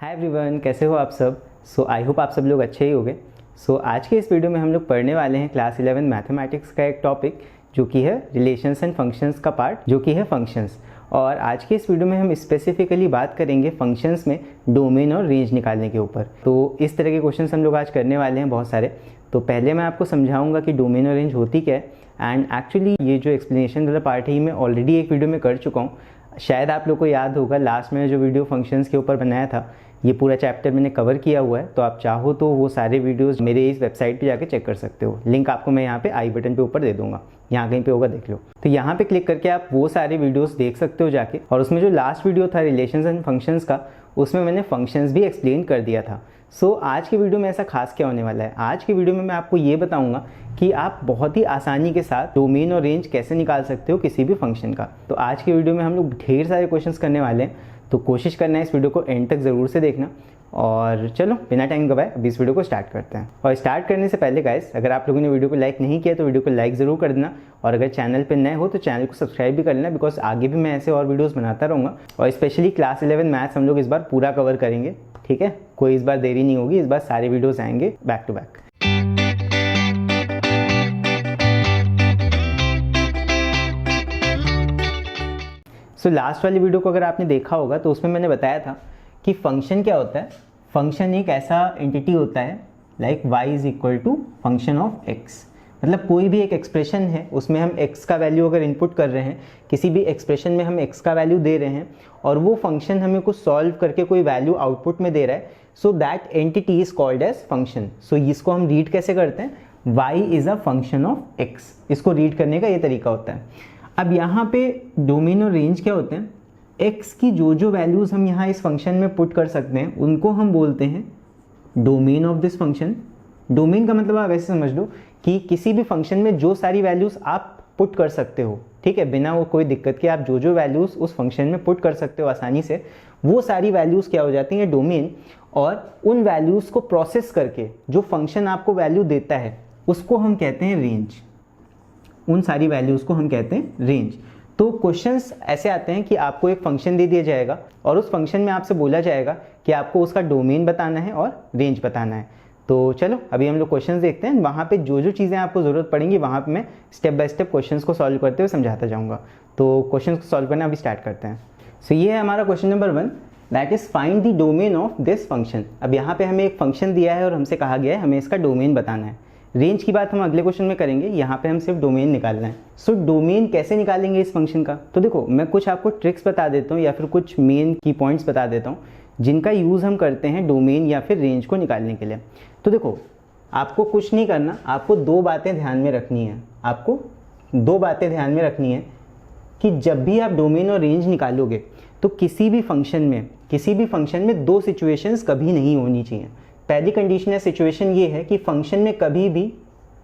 Hi everyone, कैसे हो आप सब। आई होप आप सब लोग अच्छे ही होंगे। आज के इस वीडियो में हम लोग पढ़ने वाले हैं क्लास 11 मैथमेटिक्स का एक टॉपिक जो कि है रिलेशंस एंड फंक्शंस का पार्ट, जो कि है फंक्शंस। और आज के इस वीडियो में हम स्पेसिफिकली बात करेंगे फंक्शंस में डोमेन और रेंज निकालने के ऊपर। तो इस तरह के क्वेश्चंस हम लोग आज करने वाले हैं बहुत सारे। तो पहले मैं आपको समझाऊंगा कि डोमेन और रेंज होती क्या है। एंड एक्चुअली ये जो एक्सप्लेनेशन वाला पार्ट है मैं ऑलरेडी एक वीडियो में कर चुका हूँ। शायद आप लोग को याद होगा, लास्ट में जो वीडियो फंक्शंस के ऊपर बनाया था ये पूरा चैप्टर मैंने कवर किया हुआ है। तो आप चाहो तो वो सारे वीडियोस मेरे इस वेबसाइट पे जाके चेक कर सकते हो। लिंक आपको मैं यहाँ पे आई बटन पे ऊपर दे दूंगा, यहाँ कहीं पे होगा, देख लो। तो यहाँ पे क्लिक करके आप वो सारे वीडियोस देख सकते हो जाके। और उसमें जो लास्ट वीडियो था रिलेशंस एंड फंक्शंस का, उसमें मैंने फंक्शंस भी एक्सप्लेन कर दिया था। आज की वीडियो में ऐसा खास क्या होने वाला है, आज की वीडियो में मैं आपको ये बताऊंगा कि आप बहुत ही आसानी के साथ डोमेन और रेंज कैसे निकाल सकते हो किसी भी फंक्शन का। तो आज की वीडियो में हम लोग ढेर सारे क्वेश्चंस करने वाले हैं, तो कोशिश करना है इस वीडियो को एंड तक ज़रूर से देखना। और चलो बिना टाइम गवाए अभी इस वीडियो को स्टार्ट करते हैं। और स्टार्ट करने से पहले गाइस, अगर आप लोगों ने वीडियो को लाइक नहीं किया तो वीडियो को लाइक ज़रूर कर देना। और अगर चैनल पे नए हो तो चैनल को सब्सक्राइब भी कर लेना, बिकॉज आगे भी मैं ऐसे और वीडियोस बनाता रहूँगा। और स्पेशली क्लास 11 मैथ्स हम लोग इस बार पूरा कवर करेंगे, ठीक है। कोई इस बार देरी नहीं होगी, इस बार सारे वीडियोज़ आएंगे बैक टू बैक। लास्ट वाली वीडियो को अगर आपने देखा होगा तो उसमें मैंने बताया था कि फंक्शन क्या होता है। फंक्शन एक ऐसा एंटिटी होता है like y is equal to function of x। मतलब कोई भी एक एक्सप्रेशन है, उसमें हम x का वैल्यू अगर इनपुट कर रहे हैं, किसी भी एक्सप्रेशन में हम x का वैल्यू दे रहे हैं और वो फंक्शन हमें कुछ सॉल्व करके कोई वैल्यू आउटपुट में दे रहा है, so that entity is called as function. इसको हम रीड कैसे करते हैं, y is a function of x। इसको रीड करने का ये तरीका होता है। अब यहाँ पे डोमेन और रेंज क्या होते हैं, x की जो वैल्यूज़ हम यहाँ इस फंक्शन में पुट कर सकते हैं उनको हम बोलते हैं domain of this function. Domain का मतलब आप वैसे समझ लो कि किसी भी फंक्शन में जो सारी वैल्यूज़ आप पुट कर सकते हो, ठीक है, बिना वो कोई दिक्कत के आप जो वैल्यूज़ उस फंक्शन में पुट कर सकते हो आसानी से, वो सारी वैल्यूज़ क्या हो जाती हैं, डोमेन। और उन वैल्यूज़ को प्रोसेस करके जो फंक्शन आपको वैल्यू देता है उसको हम कहते हैं रेंज। उन सारी वैल्यूज़ को हम कहते हैं रेंज। तो क्वेश्चंस ऐसे आते हैं कि आपको एक फंक्शन दे दिया जाएगा और उस फंक्शन में आपसे बोला जाएगा कि आपको उसका डोमेन बताना है और रेंज बताना है। तो चलो अभी हम लोग क्वेश्चंस देखते हैं। वहाँ पे जो चीज़ें आपको ज़रूरत पड़ेंगी वहाँ पे मैं स्टेप बाय स्टेप क्वेश्चंस को सॉल्व करते हुए समझाता जाऊँगा। तो क्वेश्चंस को सॉल्व करना अभी स्टार्ट करते हैं। ये है हमारा question number 1, that is find the domain of this function. अब यहाँ पे हमें एक फंक्शन दिया है और हमसे कहा गया है हमें इसका डोमेन बताना है। रेंज की बात हम अगले क्वेश्चन में करेंगे, यहाँ पे हम सिर्फ डोमेन निकालना है। डोमेन कैसे निकालेंगे इस फंक्शन का, तो देखो मैं कुछ आपको ट्रिक्स बता देता हूँ या फिर कुछ मेन की पॉइंट्स बता देता हूँ जिनका यूज़ हम करते हैं डोमेन या फिर रेंज को निकालने के लिए। तो देखो आपको कुछ नहीं करना, आपको दो बातें ध्यान में रखनी है। आपको दो बातें ध्यान में रखनी है कि जब भी आप डोमेन और रेंज निकालोगे तो किसी भी फंक्शन में दो सिचुएशंस कभी नहीं होनी चाहिए। पहली कंडीशन या सिचुएशन ये है कि फंक्शन में कभी भी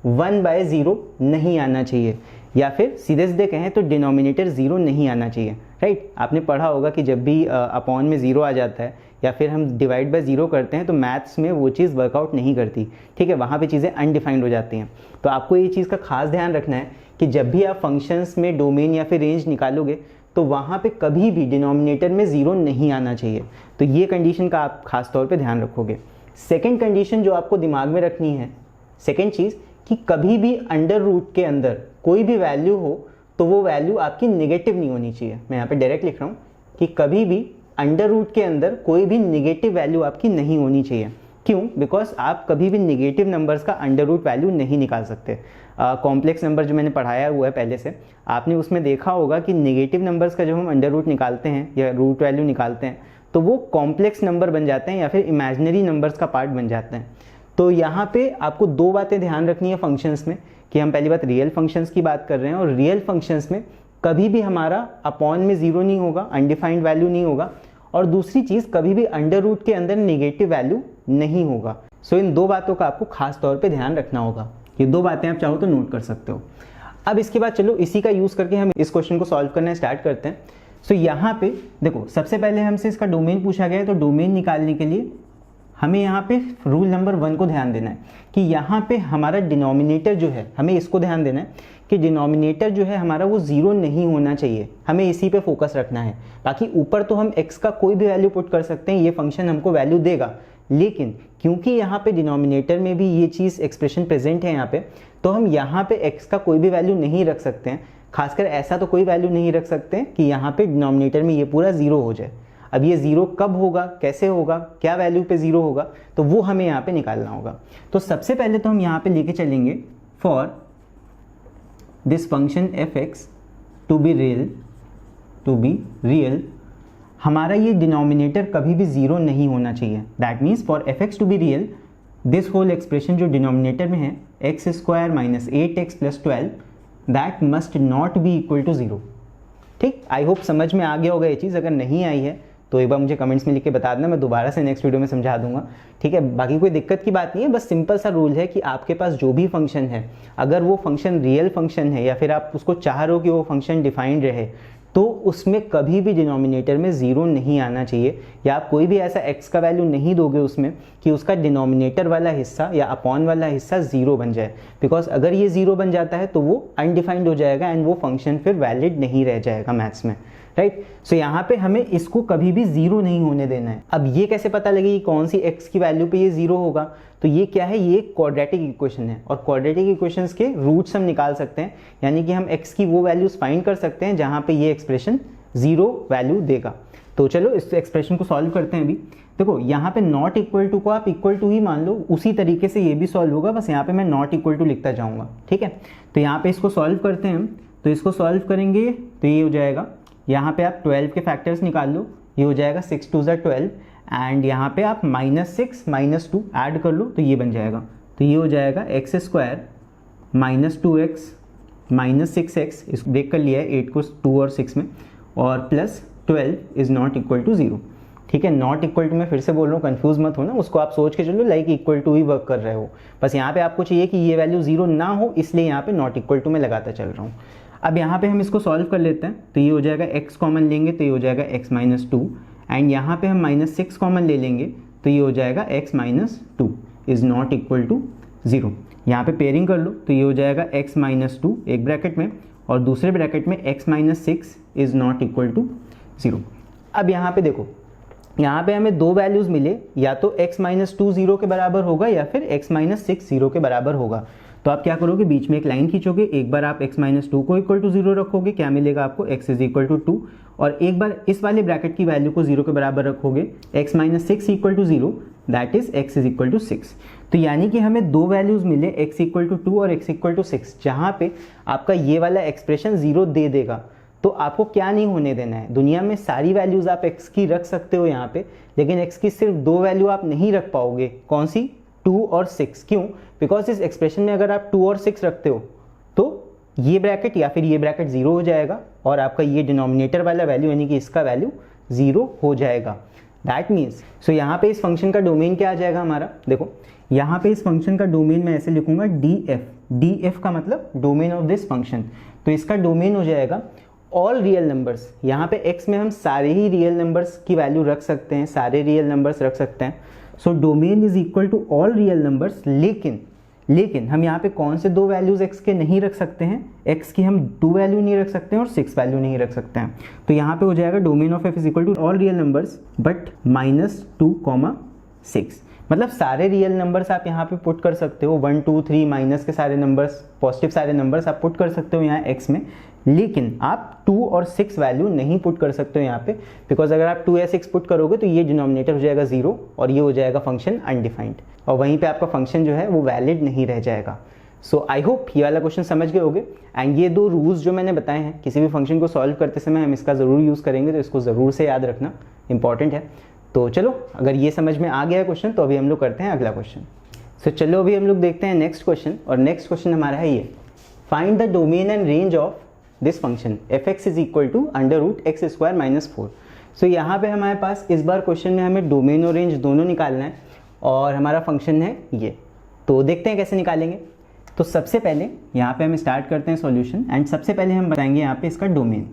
1/0 नहीं आना चाहिए, या फिर सीधे सीधे कहें तो डिनोमिनेटर 0 नहीं आना चाहिए, राइट। आपने पढ़ा होगा कि जब भी अपॉन में 0 आ जाता है या फिर हम डिवाइड बाय 0 करते हैं तो मैथ्स में वो चीज़ वर्कआउट नहीं करती, ठीक है, वहाँ पे चीज़ें अनडिफाइंड हो जाती हैं। तो आपको ये चीज़ का खास ध्यान रखना है कि जब भी आप फंक्शंस में डोमेन या फिर रेंज निकालोगे तो वहाँ पे कभी भी डिनोमिनेटर में 0 नहीं आना चाहिए। तो ये कंडीशन का आप खास तौर पे ध्यान रखोगे। सेकेंड कंडीशन जो आपको दिमाग में रखनी है, सेकेंड चीज़, कि कभी भी अंडर रूट के अंदर कोई भी वैल्यू हो तो वो वैल्यू आपकी नेगेटिव नहीं होनी चाहिए। मैं यहाँ पे डायरेक्ट लिख रहा हूँ कि कभी भी अंडर रूट के अंदर कोई भी नेगेटिव वैल्यू आपकी नहीं होनी चाहिए। क्यों? बिकॉज आप कभी भी नेगेटिव नंबर्स का अंडर रूट वैल्यू नहीं निकाल सकते। कॉम्प्लेक्स नंबर जो मैंने पढ़ाया हुआ है पहले से, आपने उसमें देखा होगा कि नेगेटिव नंबर्स का जब हम अंडर रूट निकालते हैं या रूट वैल्यू निकालते हैं तो वो कॉम्प्लेक्स नंबर बन जाते हैं या फिर इमेजिनरी नंबर्स का पार्ट बन जाते हैं। तो यहाँ पे आपको दो बातें ध्यान रखनी है फंक्शंस में, कि हम पहली बात रियल फंक्शंस की बात कर रहे हैं और रियल फंक्शंस में कभी भी हमारा अपॉन में 0 नहीं होगा, अनडिफाइंड वैल्यू नहीं होगा। और दूसरी चीज़, कभी भी अंडर रूट के अंदर नेगेटिव वैल्यू नहीं होगा। इन दो बातों का आपको खास तौर पे ध्यान रखना होगा। ये दो बातें आप चाहो तो नोट कर सकते हो। अब इसके बाद चलो इसी का यूज़ करके हम इस क्वेश्चन को सॉल्व करना स्टार्ट करते हैं। यहाँ पे देखो सबसे पहले हमसे इसका डोमेन पूछा गया है, तो डोमेन निकालने के लिए हमें यहाँ पे रूल नंबर 1 को ध्यान देना है कि यहाँ पे हमारा डिनोमिनेटर जो है, हमें इसको ध्यान देना है कि डिनोमिनेटर जो है हमारा वो 0 नहीं होना चाहिए, हमें इसी पे फोकस रखना है। बाकी ऊपर तो हम x का कोई भी वैल्यू पुट कर सकते हैं, ये फंक्शन हमको वैल्यू देगा, लेकिन क्योंकि यहाँ पे डिनोमिनेटर में भी ये चीज़ एक्सप्रेशन प्रेजेंट है यहाँ पे, तो हम यहाँ पे x का कोई भी वैल्यू नहीं रख सकते हैं। खासकर ऐसा तो कोई वैल्यू नहीं रख सकते हैं कि यहाँ पे डिनोमिनेटर में ये पूरा 0 हो जाए। अब ये 0 कब होगा, कैसे होगा, क्या वैल्यू पे 0 होगा, तो वो हमें यहाँ पे निकालना होगा। तो सबसे पहले तो हम यहाँ पे लेके चलेंगे for this function f(x) to be real, हमारा ये डिनोमिनेटर कभी भी 0 नहीं होना चाहिए। That means for f(x) to be real, this whole expression जो डिनोमिनेटर में है x² - 8x + 12 that must not be equal to 0। ठीक, आई होप समझ में आ गया होगा ये चीज़। अगर नहीं आई है तो एक बार मुझे कमेंट्स में लिख के बता देना, मैं दोबारा से नेक्स्ट वीडियो में समझा दूंगा। ठीक है, बाकी कोई दिक्कत की बात नहीं है, बस सिंपल सा रूल है कि आपके पास जो भी फंक्शन है, अगर वो फंक्शन रियल फंक्शन है या फिर आप उसको चाह रहे हो कि वो फंक्शन डिफाइंड रहे, तो उसमें कभी भी डिनोमिनेटर में 0 नहीं आना चाहिए, या आप कोई भी ऐसा x का वैल्यू नहीं दोगे उसमें कि उसका डिनोमिनेटर वाला हिस्सा या अपॉन वाला हिस्सा 0 बन जाए। बिकॉज अगर ये 0 बन जाता है तो वो अनडिफाइंड हो जाएगा एंड वो फंक्शन फिर वैलिड नहीं रह जाएगा मैथ्स में, राइट। सो यहाँ पे हमें इसको कभी भी 0 नहीं होने देना है। अब ये कैसे पता लगेगी कौन सी x की वैल्यू पे ये 0 होगा, तो ये क्या है, ये क्वाड्रेटिक इक्वेशन है, और क्वाड्रेटिक इक्वेशंस के रूट्स हम निकाल सकते हैं, यानी कि हम x की वो वैल्यूज फाइंड कर सकते हैं जहाँ पे ये एक्सप्रेशन 0 वैल्यू देगा। तो चलो इस एक्सप्रेशन को सॉल्व करते हैं। अभी देखो यहाँ पे नॉट इक्वल टू को आप इक्वल टू ही मान लो, उसी तरीके से ये भी सॉल्व होगा, बस यहाँ पे मैं नॉट इक्वल टू लिखता जाऊँगा। ठीक है, तो यहाँ पे इसको सॉल्व करते हैं हम। तो इसको सॉल्व करेंगे तो ये हो जाएगा, यहाँ पे आप 12 के फैक्टर्स निकाल लो, ये हो जाएगा 6 2 = 12, एंड यहाँ पे आप -6 - 2 ऐड कर लो तो ये बन जाएगा। तो ये हो जाएगा x² - 2x - 6x, इसको ब्रेक कर लिया है 8 को 2 और 6 में, और +12 इज़ नॉट इक्वल टू 0। ठीक है, नॉट इक्वल टू मैं फिर से बोल रहा हूँ, कंफ्यूज मत हो ना, उसको आप सोच के चलो लाइक इक्वल टू ही वर्क कर रहे हो। बस यहाँ पे आपको चाहिए कि ये वैल्यू 0 ना हो, इसलिए यहाँ पे नॉट इक्वल टू मैं लगाता चल रहा हूँ। अब यहाँ पे हम इसको सॉल्व कर लेते हैं, तो ये हो जाएगा x कॉमन लेंगे तो ये हो जाएगा x - 2, एंड यहाँ पे हम -6 कॉमन ले लेंगे तो ये हो जाएगा x - 2 is not equal to 0। यहाँ पे पेयरिंग कर लो तो ये हो जाएगा x - 2 एक ब्रैकेट में, और दूसरे ब्रैकेट में x - 6 is not equal to 0। अब यहाँ पे देखो, यहाँ पे हमें दो वैल्यूज़ मिले, या तो x - 2 0 के बराबर होगा या फिर x - 6 0 के बराबर होगा। तो आप क्या करोगे, बीच में एक लाइन खींचोगे, एक बार आप x - 2 को इक्वल टू 0 रखोगे, क्या मिलेगा आपको x = 2, और एक बार इस वाले ब्रैकेट की वैल्यू को 0 के बराबर रखोगे, x - 6 = 0, दैट इज x = 6। तो यानी कि हमें दो वैल्यूज़ मिले x = 2 और x = 6, जहाँ पे आपका ये वाला एक्सप्रेशन 0 दे देगा। तो आपको क्या नहीं होने देना है, दुनिया में सारी वैल्यूज़ आप x की रख सकते हो यहाँ पे, लेकिन x की सिर्फ दो वैल्यू आप नहीं रख पाओगे। कौन सी, 2 और 6। क्यों? बिकॉज इस एक्सप्रेशन में अगर आप 2 और 6 रखते हो तो ये ब्रैकेट या फिर ये ब्रैकेट 0 हो जाएगा, और आपका ये डिनोमिनेटर वाला वैल्यू यानी कि इसका वैल्यू 0 हो जाएगा। दैट मीन्स, सो यहाँ पे इस फंक्शन का डोमेन क्या आ जाएगा हमारा, देखो यहाँ पे इस फंक्शन का डोमेन मैं ऐसे लिखूंगा df का मतलब डोमेन ऑफ दिस फंक्शन। तो इसका डोमेन हो जाएगा ऑल रियल नंबर्स। यहाँ पे x में हम सारे ही रियल नंबर्स की वैल्यू रख सकते हैं, सारे रियल नंबर्स रख सकते हैं। So domain is equal to all real numbers, लेकिन हम यहाँ पे कौन से दो वैल्यूज x के नहीं रख सकते हैं, x की हम 2 वैल्यू नहीं रख सकते हैं और 6 वैल्यू नहीं रख सकते हैं। तो यहाँ पे हो जाएगा domain of f is equal to all real numbers but -2, 6। मतलब सारे रियल नंबर्स आप यहाँ पे पुट कर सकते हो, 1 2 3 माइनस के सारे नंबर्स, पॉजिटिव सारे नंबर्स आप पुट कर सकते हो यहाँ x में, लेकिन आप 2 और 6 वैल्यू नहीं पुट कर सकते हो यहाँ पे, बिकॉज अगर आप 2 या 6 पुट करोगे तो ये डिनोमिनेटर हो जाएगा 0 और ये हो जाएगा फंक्शन अनडिफाइंड, और वहीं पे आपका फंक्शन जो है वो वैलिड नहीं रह जाएगा। सो आई होप ये वाला क्वेश्चन समझ गए होगे। एंड ये दो रूल्स जो मैंने बताए हैं, किसी भी फंक्शन को सॉल्व करते समय हम इसका ज़रूर यूज़ करेंगे, तो इसको ज़रूर से याद रखना, इंपॉर्टेंट है। तो चलो, अगर ये समझ में आ गया है क्वेश्चन, तो अभी हम लोग करते हैं अगला क्वेश्चन। सो चलो अभी हम लोग देखते हैं नेक्स्ट क्वेश्चन, और नेक्स्ट क्वेश्चन हमारा है ये, find the domain and range of this function f(x) is equal to √x² - 4। So यहाँ पे हमारे पास इस बार क्वेश्चन में हमें डोमेन और रेंज दोनों निकालना है, और हमारा फंक्शन है ये। तो देखते हैं कैसे निकालेंगे। तो सबसे पहले यहाँ पे हम स्टार्ट करते हैं सॉल्यूशन, एंड सबसे पहले हम बताएंगे यहाँ पे इसका डोमेन।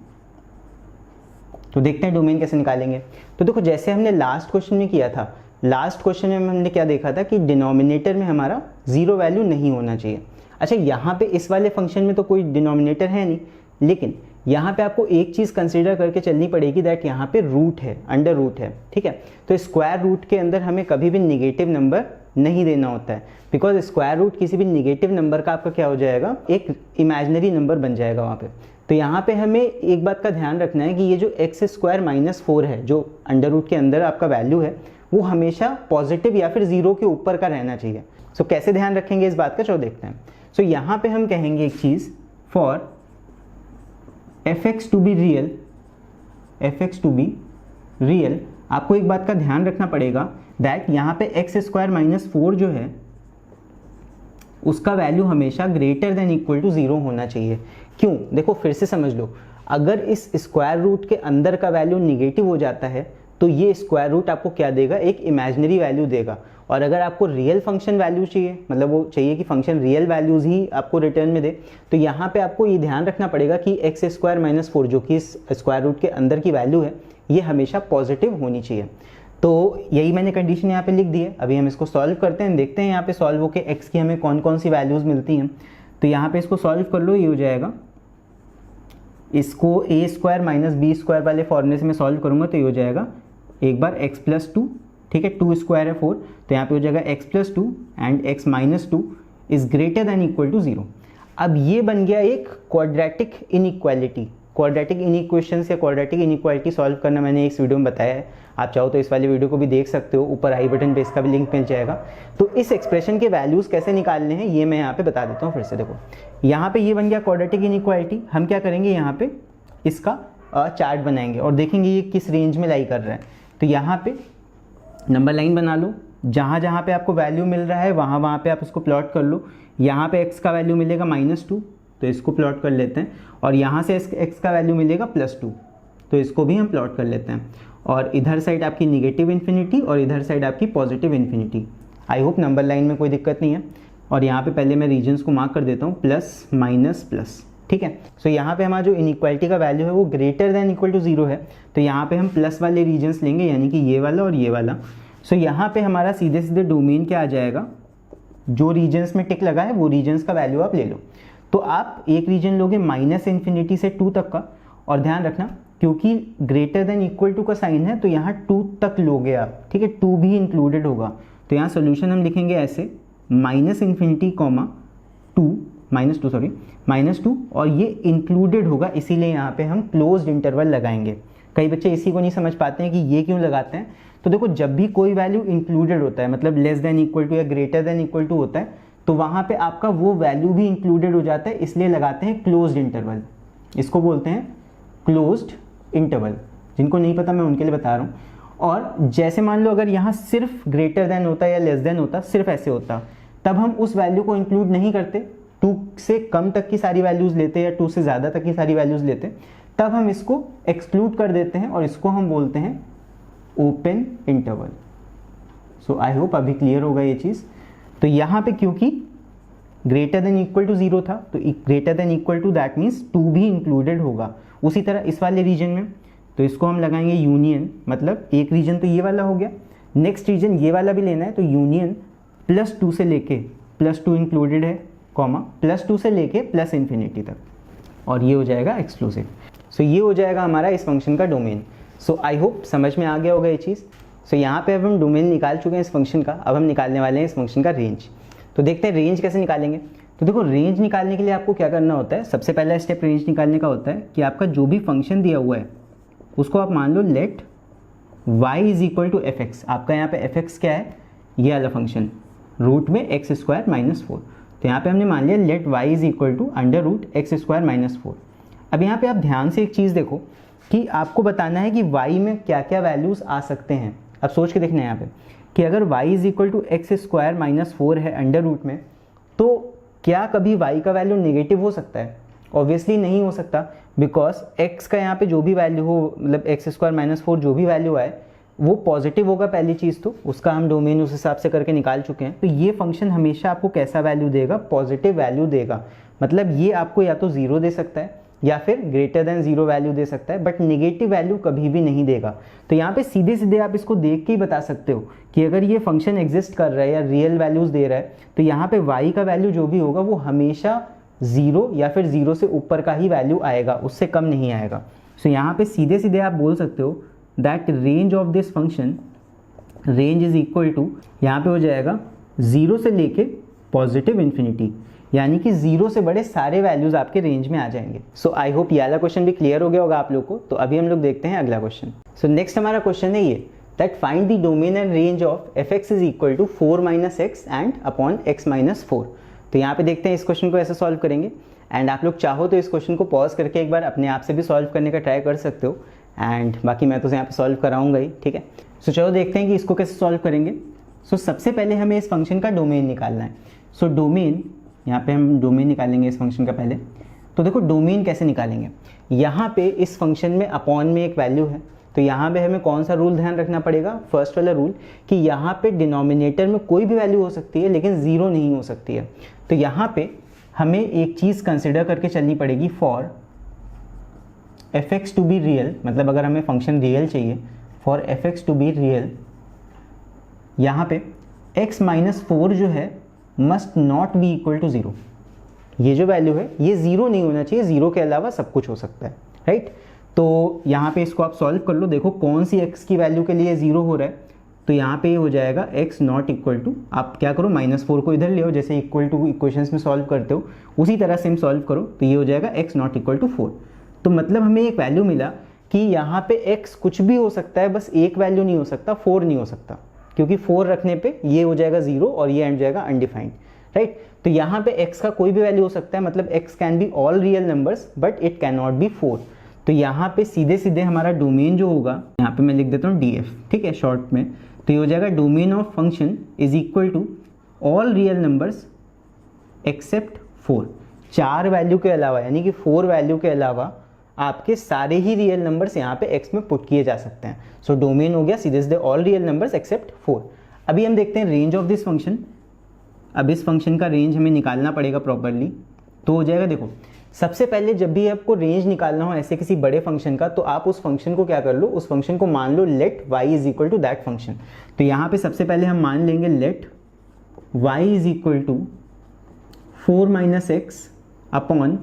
तो देखते हैं डोमेन कैसे निकालेंगे। तो देखो, जैसे हमने लास्ट क्वेश्चन में किया था, लास्ट क्वेश्चन में हमने क्या देखा था कि डिनोमिनेटर में हमारा जीरो वैल्यू नहीं होना चाहिए। अच्छा, यहाँ पे इस वाले फंक्शन में तो कोई डिनोमिनेटर है नहीं, लेकिन यहाँ पे आपको एक चीज़ कंसीडर करके चलनी पड़ेगी, दैट यहाँ पे रूट है, अंडर रूट है, ठीक है। तो स्क्वायर रूट के अंदर हमें कभी भी निगेटिव नंबर नहीं देना होता है, बिकॉज स्क्वायर रूट किसी भी निगेटिव नंबर का आपका क्या हो जाएगा, एक इमेजिनरी नंबर बन जाएगा वहाँ पे। तो यहाँ पे हमें एक बात का ध्यान रखना है कि ये जो एक्स स्क्वायर माइनस 4 है, जो अंडर रूट के अंदर आपका वैल्यू है, वो हमेशा पॉजिटिव या फिर जीरो के ऊपर का रहना चाहिए। सो कैसे ध्यान रखेंगे इस बात का, चलो देखते हैं। सो यहाँ पे हम कहेंगे एक चीज़, for fx to be real, fx to be real, आपको एक बात का ध्यान रखना पड़ेगा दैट यहाँ पे एक्स स्क्वायर माइनस 4 जो है उसका वैल्यू हमेशा ग्रेटर देन इक्वल टू 0 होना चाहिए। क्यों, देखो फिर से समझ लो, अगर इस स्क्वायर रूट के अंदर का वैल्यू निगेटिव हो जाता है तो ये स्क्वायर रूट आपको क्या देगा, एक इमेजिनरी वैल्यू देगा। और अगर आपको रियल फंक्शन वैल्यू चाहिए, मतलब वो चाहिए कि फंक्शन रियल वैल्यूज ही आपको रिटर्न में दे, तो यहाँ पे आपको ये ध्यान रखना पड़ेगा कि एक्स स्क्वायर माइनस 4 जो कि इस स्क्वायर रूट के अंदर की वैल्यू है, ये हमेशा पॉजिटिव होनी चाहिए। तो यही मैंने कंडीशन यहाँ पे लिख दी है। अभी हम इसको सॉल्व करते हैं, देखते हैं यहाँ पे सॉल्व होकर एक्स की हमें कौन कौन सी वैल्यूज़ मिलती हैं। तो यहाँ पे इसको सॉल्व कर लो, ये हो जाएगा, इसको ए स्क्वायर माइनस बी स्क्वायर वाले फॉर्मूले से मैं सॉल्व करूँगा तो ये हो जाएगा एक बार एक्स प्लस 2, ठीक है, 2 स्क्वायर है 4, तो यहाँ पे हो जाएगा x plus 2 and x minus 2 is greater than equal to 0। अब ये बन गया एक क्वाड्रेटिक इनइक्वालिटी। क्वाड्रेटिक इनइक्वेशन से क्वाड्रेटिक इनइक्वालिटी सॉल्व करना मैंने इस वीडियो में बताया है, आप चाहो तो इस वाली वीडियो को भी देख सकते हो, ऊपर आई बटन पे इसका भी लिंक मिल जाएगा। तो इस एक्सप्रेशन के वैल्यूज़ कैसे निकालने हैं ये मैं यहाँ पे बता देता हूँ फिर से। देखो यहाँ पे ये बन गया क्वाड्रेटिक इनइक्वालिटी, हम क्या करेंगे यहाँ पे इसका चार्ट बनाएंगे और देखेंगे ये किस रेंज में लाई कर रहा है। तो यहाँ पे नंबर लाइन बना लो, जहाँ जहाँ पे आपको वैल्यू मिल रहा है वहाँ वहाँ पे आप उसको प्लॉट कर लो। यहाँ पे x का वैल्यू मिलेगा -2 तो इसको प्लॉट कर लेते हैं, और यहाँ से x का वैल्यू मिलेगा +2 तो इसको भी हम प्लॉट कर लेते हैं। और इधर साइड आपकी निगेटिव इन्फिनिटी और इधर साइड आपकी positive infinity. I hope number line में कोई दिक्कत नहीं है। और यहाँ पे पहले मैं रीजन्स को मार्क कर देता हूँ, प्लस माइनस प्लस, ठीक है। सो यहाँ पे हमारा जो इनइक्वालिटी का वैल्यू है वो ग्रेटर देन इक्वल टू 0 है, तो यहाँ पे हम प्लस वाले रीजन्स लेंगे, यानी कि ये वाला और ये वाला। सो यहाँ पे हमारा सीधे सीधे डोमेन क्या आ जाएगा, जो रीजन्स में टिक लगा है वो रीजन्स का वैल्यू आप ले लो। तो आप एक रीजन लोगे -इन्फिनिटी से 2 तक का, और ध्यान रखना क्योंकि ग्रेटर देन इक्वल टू का साइन है तो यहाँ 2 तक लोगे आप, ठीक है, 2 भी इंक्लूडेड होगा। तो यहाँ सोल्यूशन हम लिखेंगे ऐसे, -इन्फिनिटी, -2 और ये इंक्लूडेड होगा, इसीलिए यहाँ पे हम क्लोज्ड इंटरवल लगाएंगे। कई बच्चे इसी को नहीं समझ पाते हैं कि ये क्यों लगाते हैं। तो देखो जब भी कोई वैल्यू इंक्लूडेड होता है, मतलब लेस देन इक्वल टू या ग्रेटर देन इक्वल टू होता है, तो वहाँ पे आपका वो वैल्यू भी इंक्लूडेड हो जाता है, इसलिए लगाते हैं क्लोज्ड इंटरवल। इसको बोलते हैं क्लोज्ड इंटरवल, जिनको नहीं पता मैं उनके लिए बता रहा हूँ। और जैसे मान लो अगर यहाँ सिर्फ ग्रेटर देन होता या लेस देन होता, सिर्फ ऐसे होता, तब हम उस वैल्यू को इंक्लूड नहीं करते, 2 से कम तक की सारी वैल्यूज़ लेते या 2 से ज़्यादा तक की सारी वैल्यूज़ लेते, तब हम इसको एक्सक्लूड कर देते हैं और इसको हम बोलते हैं open interval. So I hope अभी क्लियर होगा ये चीज़। तो यहाँ पे क्योंकि ग्रेटर देन इक्वल टू 0 था, तो greater than equal to that means 2 भी इंक्लूडेड होगा। उसी तरह इस वाले रीजन में, तो इसको हम लगाएंगे यूनियन, मतलब एक रीजन तो ये वाला हो गया, नेक्स्ट रीजन ये वाला भी लेना है, तो यूनियन +2 से लेके +2 इंक्लूडेड है, कॉमा +2 से लेके प्लस इन्फिनिटी तक, और ये हो जाएगा एक्सक्लूसिव। सो ये हो जाएगा हमारा इस फंक्शन का डोमेन। सो आई होप समझ में आ गया होगा ये चीज़। सो यहाँ पे अब हम डोमेन निकाल चुके हैं इस फंक्शन का, अब हम निकालने वाले हैं इस फंक्शन का रेंज। तो देखते हैं रेंज कैसे निकालेंगे। तो देखो रेंज निकालने के लिए आपको क्या करना होता है, सबसे पहला स्टेप रेंज निकालने का होता है कि आपका जो भी फंक्शन दिया हुआ है उसको आप मान लो let y is equal to fx। आपका यहाँ पे fx क्या है, ये वाला फंक्शन, रूट में x स्क्वायर -4। तो यहाँ पे हमने मान लिया let y is equal to √x square -4। अब यहाँ पे आप ध्यान से एक चीज़ देखो कि आपको बताना है कि y में क्या क्या वैल्यूज़ आ सकते हैं। अब सोच के देखना है यहाँ पे कि अगर y is equal to x square -4 है अंडर रूट में, तो क्या कभी y का वैल्यू नेगेटिव हो सकता है? ऑब्वियसली नहीं हो सकता, बिकॉज x का यहाँ पे जो भी वैल्यू हो, मतलब x स्क्वायर -4 जो भी वैल्यू आए वो पॉजिटिव होगा पहली चीज़, तो उसका हम डोमेन उस हिसाब से करके निकाल चुके हैं। तो ये फंक्शन हमेशा आपको कैसा वैल्यू देगा, पॉजिटिव वैल्यू देगा। मतलब ये आपको या तो 0 दे सकता है या फिर ग्रेटर देन 0 वैल्यू दे सकता है, बट नेगेटिव वैल्यू कभी भी नहीं देगा। तो यहाँ पे सीधे सीधे आप इसको देख के ही बता सकते हो कि अगर ये फंक्शन एग्जिस्ट कर रहा है या रियल वैल्यूज दे रहा है तो यहाँ पे y का वैल्यू जो भी होगा वो हमेशा 0 या फिर 0 से ऊपर का ही वैल्यू आएगा, उससे कम नहीं आएगा। सो यहाँ पे सीधे सीधे आप बोल सकते हो that range of this function, range is equal to, यहाँ पे हो जाएगा 0 से लेके पॉजिटिव इन्फिनिटी, यानी कि 0 से बड़े सारे वैल्यूज आपके रेंज में आ जाएंगे। सो आई होप ये वाला क्वेश्चन भी क्लियर हो गया होगा आप लोग को। तो अभी हम लोग देखते हैं अगला क्वेश्चन। सो नेक्स्ट हमारा क्वेश्चन है ये, that find the domain and range of f(x) is equal to 4 - x and upon x - 4। तो यहाँ पे देखते हैं इस क्वेश्चन को ऐसे सॉल्व करेंगे, एंड आप लोग चाहो तो इस क्वेश्चन को पॉज करके एक बार अपने आप से भी सॉल्व करने का ट्राई कर सकते हो, एंड बाकी मैं तो यहाँ पे सॉल्व कराऊंगा ही, ठीक है। सो चलो देखते हैं कि इसको कैसे सॉल्व करेंगे। सो सबसे पहले हमें इस फंक्शन का डोमेन निकालना है। सो डोमेन, यहाँ पे हम डोमेन निकालेंगे इस फंक्शन का पहले। तो देखो डोमेन कैसे निकालेंगे, यहाँ पे इस फंक्शन में अपॉन में एक वैल्यू है, तो यहाँ पे हमें कौन सा रूल ध्यान रखना पड़ेगा, फर्स्ट वाला रूल, कि यहाँ पे डिनोमिनेटर में कोई भी वैल्यू हो सकती है लेकिन 0 नहीं हो सकती है। तो यहाँ पे हमें एक चीज़ कंसिडर करके चलनी पड़ेगी, for f(x) to be real, मतलब अगर हमें फंक्शन रियल चाहिए, for f(x) to be real, यहाँ पे x - 4 जो है must not be equal to 0। ये जो वैल्यू है ये 0 नहीं होना चाहिए, 0 के अलावा सब कुछ हो सकता है, राइट। तो यहाँ पे इसको आप सॉल्व कर लो, देखो कौन सी x की वैल्यू के लिए 0 हो रहा है। तो यहाँ पे ये हो जाएगा x नॉट इक्वल टू, आप क्या करो -4 को इधर ले आओ, जैसे इक्वल टू इक्वेशंस में सॉल्व करते हो उसी तरह से हम सॉल्व करो, तो ये हो जाएगा x नॉट इक्वल टू 4। तो मतलब हमें एक वैल्यू मिला कि यहाँ पे x कुछ भी हो सकता है, बस एक वैल्यू नहीं हो सकता, 4 नहीं हो सकता, क्योंकि 4 रखने पे ये हो जाएगा 0 और ये एंड जाएगा अनडिफाइंड, राइट। तो यहाँ पे x का कोई भी वैल्यू हो सकता है, मतलब x can be all real numbers but it can not be 4। तो यहाँ पे सीधे सीधे हमारा डोमेन जो होगा, यहाँ पे मैं लिख देता हूँ df, ठीक है, शॉर्ट में। तो ये हो जाएगा domain of function is equal to all real numbers except 4। 4 value के अलावा, यानी कि 4 वैल्यू के अलावा आपके सारे ही रियल नंबर्स यहाँ पे x में पुट किए जा सकते हैं। सो डोमेन हो गया सीधे सीधे ऑल रियल नंबर्स एक्सेप्ट 4। अभी हम देखते हैं रेंज ऑफ दिस फंक्शन। अब इस फंक्शन का रेंज हमें निकालना पड़ेगा प्रॉपरली। तो हो जाएगा, देखो सबसे पहले जब भी आपको रेंज निकालना हो ऐसे किसी बड़े फंक्शन का, तो आप उस फंक्शन को क्या कर लो, उस फंक्शन को मान लो let y is equal to that function. तो यहाँ पे सबसे पहले हम मान लेंगे let y is equal to 4 - x upon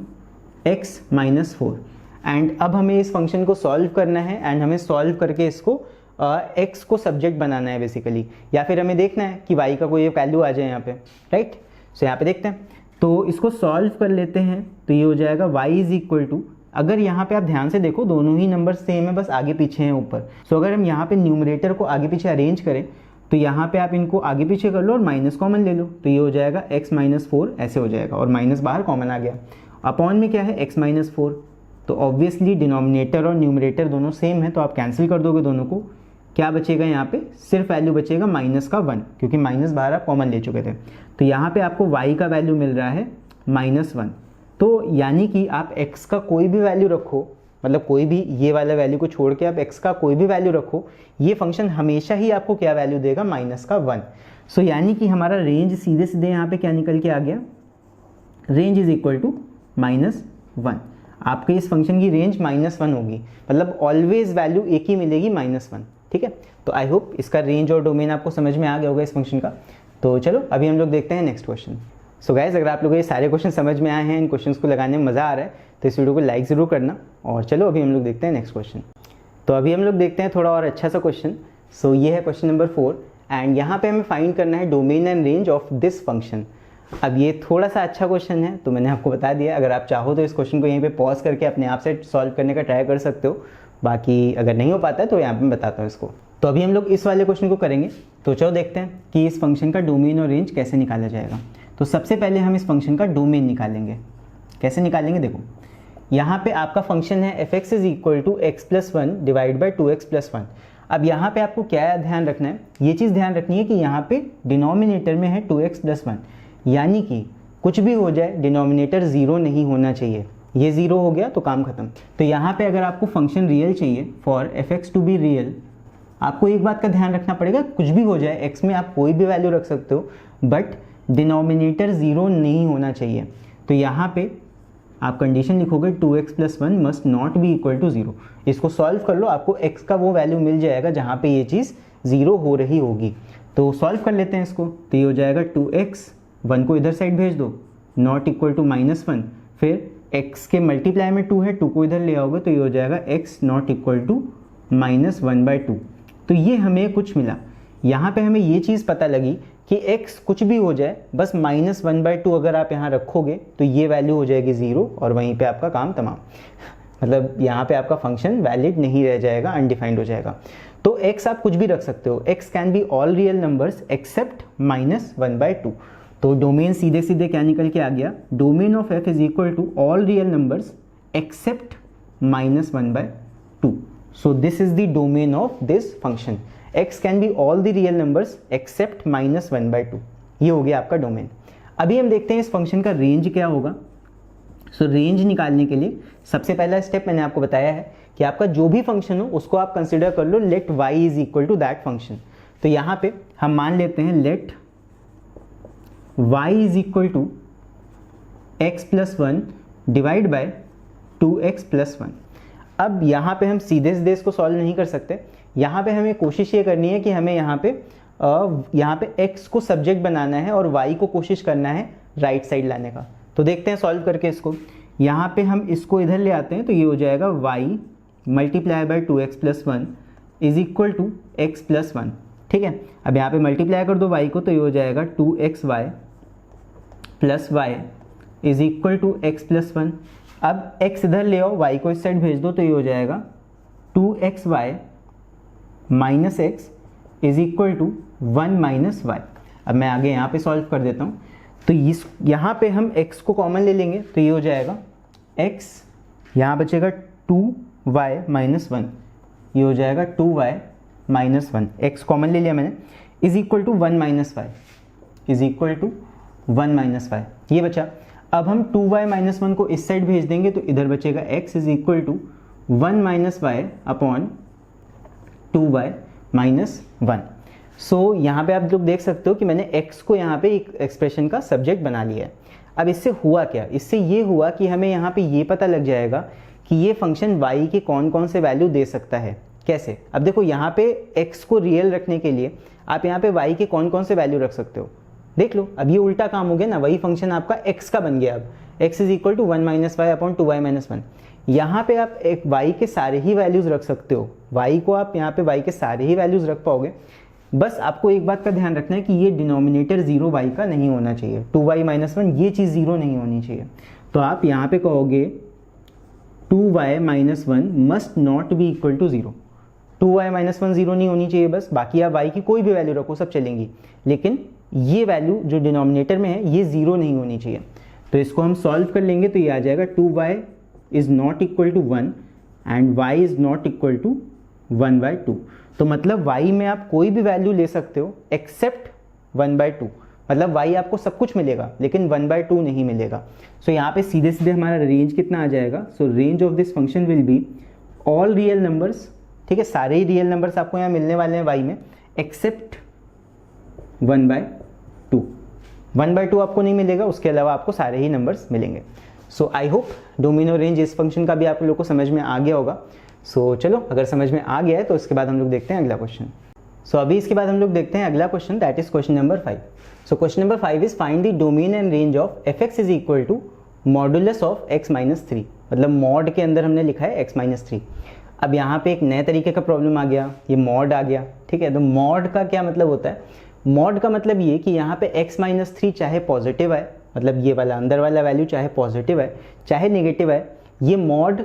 x - 4। And अब हमें इस फंक्शन को सॉल्व करना है, एंड हमें सॉल्व करके इसको x को सब्जेक्ट बनाना है बेसिकली, या फिर हमें देखना है कि y का कोई वैल्यू आ जाए यहाँ पे, राइट। सो यहाँ पे देखते हैं, तो इसको सॉल्व कर लेते हैं। तो ये हो जाएगा y इज इक्वल टू, अगर यहाँ पे आप ध्यान से देखो दोनों ही नंबर सेम है, बस आगे पीछे हैं ऊपर। सो अगर हम यहाँ पे न्यूमरेटर को आगे पीछे अरेंज करें तो यहाँ पे आप इनको आगे पीछे कर लो और माइनस कॉमन ले लो, तो ये हो जाएगा x - 4 ऐसे हो जाएगा, और माइनस बाहर कॉमन आ गया। अपॉन में क्या है x - 4, तो ऑब्वियसली डिनोमिनेटर और न्यूमरेटर दोनों सेम है, तो आप कैंसिल कर दोगे दोनों को। क्या बचेगा यहाँ पे, सिर्फ वैल्यू बचेगा माइनस का 1, क्योंकि माइनस बाहर आप कॉमन ले चुके थे। तो यहाँ पे आपको y का वैल्यू मिल रहा है -1। तो यानी कि आप x का कोई भी वैल्यू रखो, मतलब कोई भी ये वाला वैल्यू को छोड़ के आप x का कोई भी वैल्यू रखो, ये फंक्शन हमेशा ही आपको क्या वैल्यू देगा, -1। सो यानी कि हमारा रेंज सीधे सीधे यहाँ पे क्या निकल के आ गया, रेंज इज इक्वल टू -1। आपके इस फंक्शन की रेंज -1 होगी, मतलब ऑलवेज वैल्यू एक ही मिलेगी -1, ठीक है। तो आई होप इसका रेंज और डोमेन आपको समझ में आ गया होगा इस फंक्शन का। तो चलो अभी हम लोग देखते हैं नेक्स्ट क्वेश्चन। सो गाइज, अगर आप लोगों को ये सारे क्वेश्चन समझ में आए हैं, इन क्वेश्चंस को लगाने में मज़ा आ रहा है, तो इस वीडियो को लाइक ज़रूर करना। और चलो अभी हम लोग देखते हैं नेक्स्ट क्वेश्चन। तो अभी हम लोग देखते हैं थोड़ा और अच्छा सा क्वेश्चन। सो ये है क्वेश्चन नंबर 4, एंड यहाँ पे हमें फाइंड करना है domain and range of this function. अब ये थोड़ा सा अच्छा क्वेश्चन है, तो मैंने आपको बता दिया, अगर आप चाहो तो इस क्वेश्चन को यहीं पे पॉज करके अपने आप से सॉल्व करने का ट्राई कर सकते हो। बाकी अगर नहीं हो पाता है तो यहाँ पे मैं बताता हूँ इसको। तो अभी हम लोग इस वाले क्वेश्चन को करेंगे। तो चलो देखते हैं कि इस फंक्शन का डोमेन और रेंज कैसे निकाला जाएगा। तो सबसे पहले हम इस फंक्शन का डोमेन निकालेंगे। कैसे निकालेंगे, देखो यहाँ पे आपका फंक्शन है f(x) is equal to x+1 divide by 2x+1। अब यहाँ पे आपको क्या ध्यान रखना है, ये चीज़ ध्यान रखनी है कि यहाँ पे डिनोमिनेटर में है 2x+1, यानी कि कुछ भी हो जाए डिनोमिनेटर 0 नहीं होना चाहिए। ये 0 हो गया तो काम खत्म। तो यहाँ पे अगर आपको फंक्शन रियल चाहिए, for f(x) to be real, आपको एक बात का ध्यान रखना पड़ेगा, कुछ भी हो जाए x में आप कोई भी वैल्यू रख सकते हो, बट डिनोमिनेटर 0 नहीं होना चाहिए। तो यहाँ पे आप कंडीशन लिखोगे 2x plus 1 must not be equal to 0। इसको सॉल्व कर लो, आपको x का वो वैल्यू मिल जाएगा जहाँ पे ये चीज़ 0 हो रही होगी। तो सॉल्व कर लेते हैं इसको। तो ये हो जाएगा 2x, 1 को इधर साइड भेज दो, नॉट इक्वल टू -1, फिर x के मल्टीप्लाई में 2 है, 2 को इधर ले आओगे तो ये हो जाएगा x नॉट इक्वल टू -1/2। तो ये हमें कुछ मिला। यहाँ पे हमें ये चीज़ पता लगी कि x कुछ भी हो जाए, बस -1/2 अगर आप यहाँ रखोगे तो ये वैल्यू हो जाएगी 0 और वहीं पे आपका काम तमाम। मतलब यहाँ पे आपका फंक्शन वैलिड नहीं रह जाएगा, अनडिफाइंड हो जाएगा। तो x आप कुछ भी रख सकते हो, x can be all real numbers except -1/2। तो डोमेन सीधे सीधे क्या निकल के आ गया, domain of f is equal to all real numbers except -1/2। So this is the domain of this function, x can be all the real numbers except -1/2। ये हो गया आपका डोमेन। अभी हम देखते हैं इस फंक्शन का रेंज क्या होगा। सो रेंज निकालने के लिए सबसे पहला स्टेप मैंने आपको बताया है कि आपका जो भी फंक्शन हो उसको आप कंसिडर कर लो let y is equal to that function. तो यहाँ पे हम मान लेते हैं let y is equal to x plus 1 divide by 2x plus 1। अब यहाँ पे हम सीधे इसको सॉल्व नहीं कर सकते, यहाँ पे हमें कोशिश ये करनी है कि हमें यहाँ पे x को सब्जेक्ट बनाना है और y को कोशिश करना है राइट साइड लाने का। तो देखते हैं सॉल्व करके इसको। यहाँ पे हम इसको इधर ले आते हैं तो ये हो जाएगा y multiply by 2x plus 1 is equal to x plus 1। ठीक है, अब यहाँ पे मल्टीप्लाई कर दो y को तो ये हो जाएगा 2xy plus y is equal to x plus 1। अब x इधर ले आओ, y को इस साइड भेज दो तो ये हो जाएगा 2xy minus x is equal to 1 minus y। अब मैं आगे यहाँ पे सॉल्व कर देता हूँ। तो यहाँ पे हम x को कॉमन ले लेंगे तो ये हो जाएगा x, यहाँ बचेगा 2y माइनस 1, ये हो जाएगा 2y माइनस 1, x कॉमन ले लिया मैंने, is equal to 1 minus y, is equal to 1 minus y, ये बचा। अब हम 2y माइनस 1 को इस साइड भेज देंगे तो इधर बचेगा x is equal to 1 minus y upon 2y minus 1। So यहाँ पे आप लोग देख सकते हो कि मैंने x को यहाँ पे एक एक्सप्रेशन का सब्जेक्ट बना लिया है। अब इससे हुआ क्या, इससे ये हुआ कि हमें यहाँ पे ये पता लग जाएगा कि ये फंक्शन y के कौन कौन से वैल्यू दे सकता है। कैसे, अब देखो यहाँ पे x को रियल रखने के लिए आप यहाँ पे y के कौन कौन से वैल्यू रख सकते हो, देख लो। अब ये उल्टा काम हो गया ना, वही फंक्शन आपका x का बन गया। अब x is equal to 1 minus y upon 2y minus 1। यहाँ पे आप एक y के सारे ही वैल्यूज रख सकते हो, y को आप यहाँ पे y के सारे ही वैल्यूज रख पाओगे। बस आपको एक बात का ध्यान रखना है कि ये डिनोमिनेटर 0 y का नहीं होना चाहिए, 2y माइनस 1 ये चीज़ 0 नहीं होनी चाहिए। तो आप यहाँ पे कहोगे 2y minus 1 must not be equal to 0। 2y minus 1 0 नहीं होनी चाहिए बस, बाकी आप y की कोई भी वैल्यू रखो सब चलेंगी, लेकिन ये वैल्यू जो डिनोमिनेटर में है ये 0 नहीं होनी चाहिए। तो इसको हम सॉल्व कर लेंगे तो ये आ जाएगा 2y is not equal to 1 and y is not equal to 1/2। तो मतलब y में आप कोई भी वैल्यू ले सकते हो एक्सेप्ट 1/2, मतलब y आपको सब कुछ मिलेगा लेकिन 1/2 नहीं मिलेगा। सो यहाँ पे सीधे सीधे हमारा रेंज कितना आ जाएगा, सो range of this function will be all real numbers. ठीक है, सारे ही रियल नंबर्स आपको यहाँ मिलने वाले हैं y में एक्सेप्ट 1/2। 1/2 आपको नहीं मिलेगा, उसके अलावा आपको सारे ही नंबर्स मिलेंगे। सो आई होप डोमिनो रेंज इस फंक्शन का भी आप लोगों को समझ में आ गया होगा। सो चलो, अगर समझ में आ गया है तो इसके बाद हम लोग देखते हैं अगला क्वेश्चन। सो अभी इसके बाद हम लोग देखते हैं अगला question, that is question number 5। So question number 5 is find the domain and range of fx is equal to modulus of x minus 3। मतलब मॉड के अंदर हमने लिखा है x माइनस 3। अब यहाँ पे एक नए तरीके का प्रॉब्लम आ गया, ये मॉड आ गया। ठीक है, तो मॉड का क्या मतलब होता है, मॉड का मतलब ये कि यहाँ पे x माइनस 3 चाहे पॉजिटिव है, मतलब ये वाला अंदर वाला वैल्यू चाहे पॉजिटिव है चाहे नेगेटिव है, ये मॉड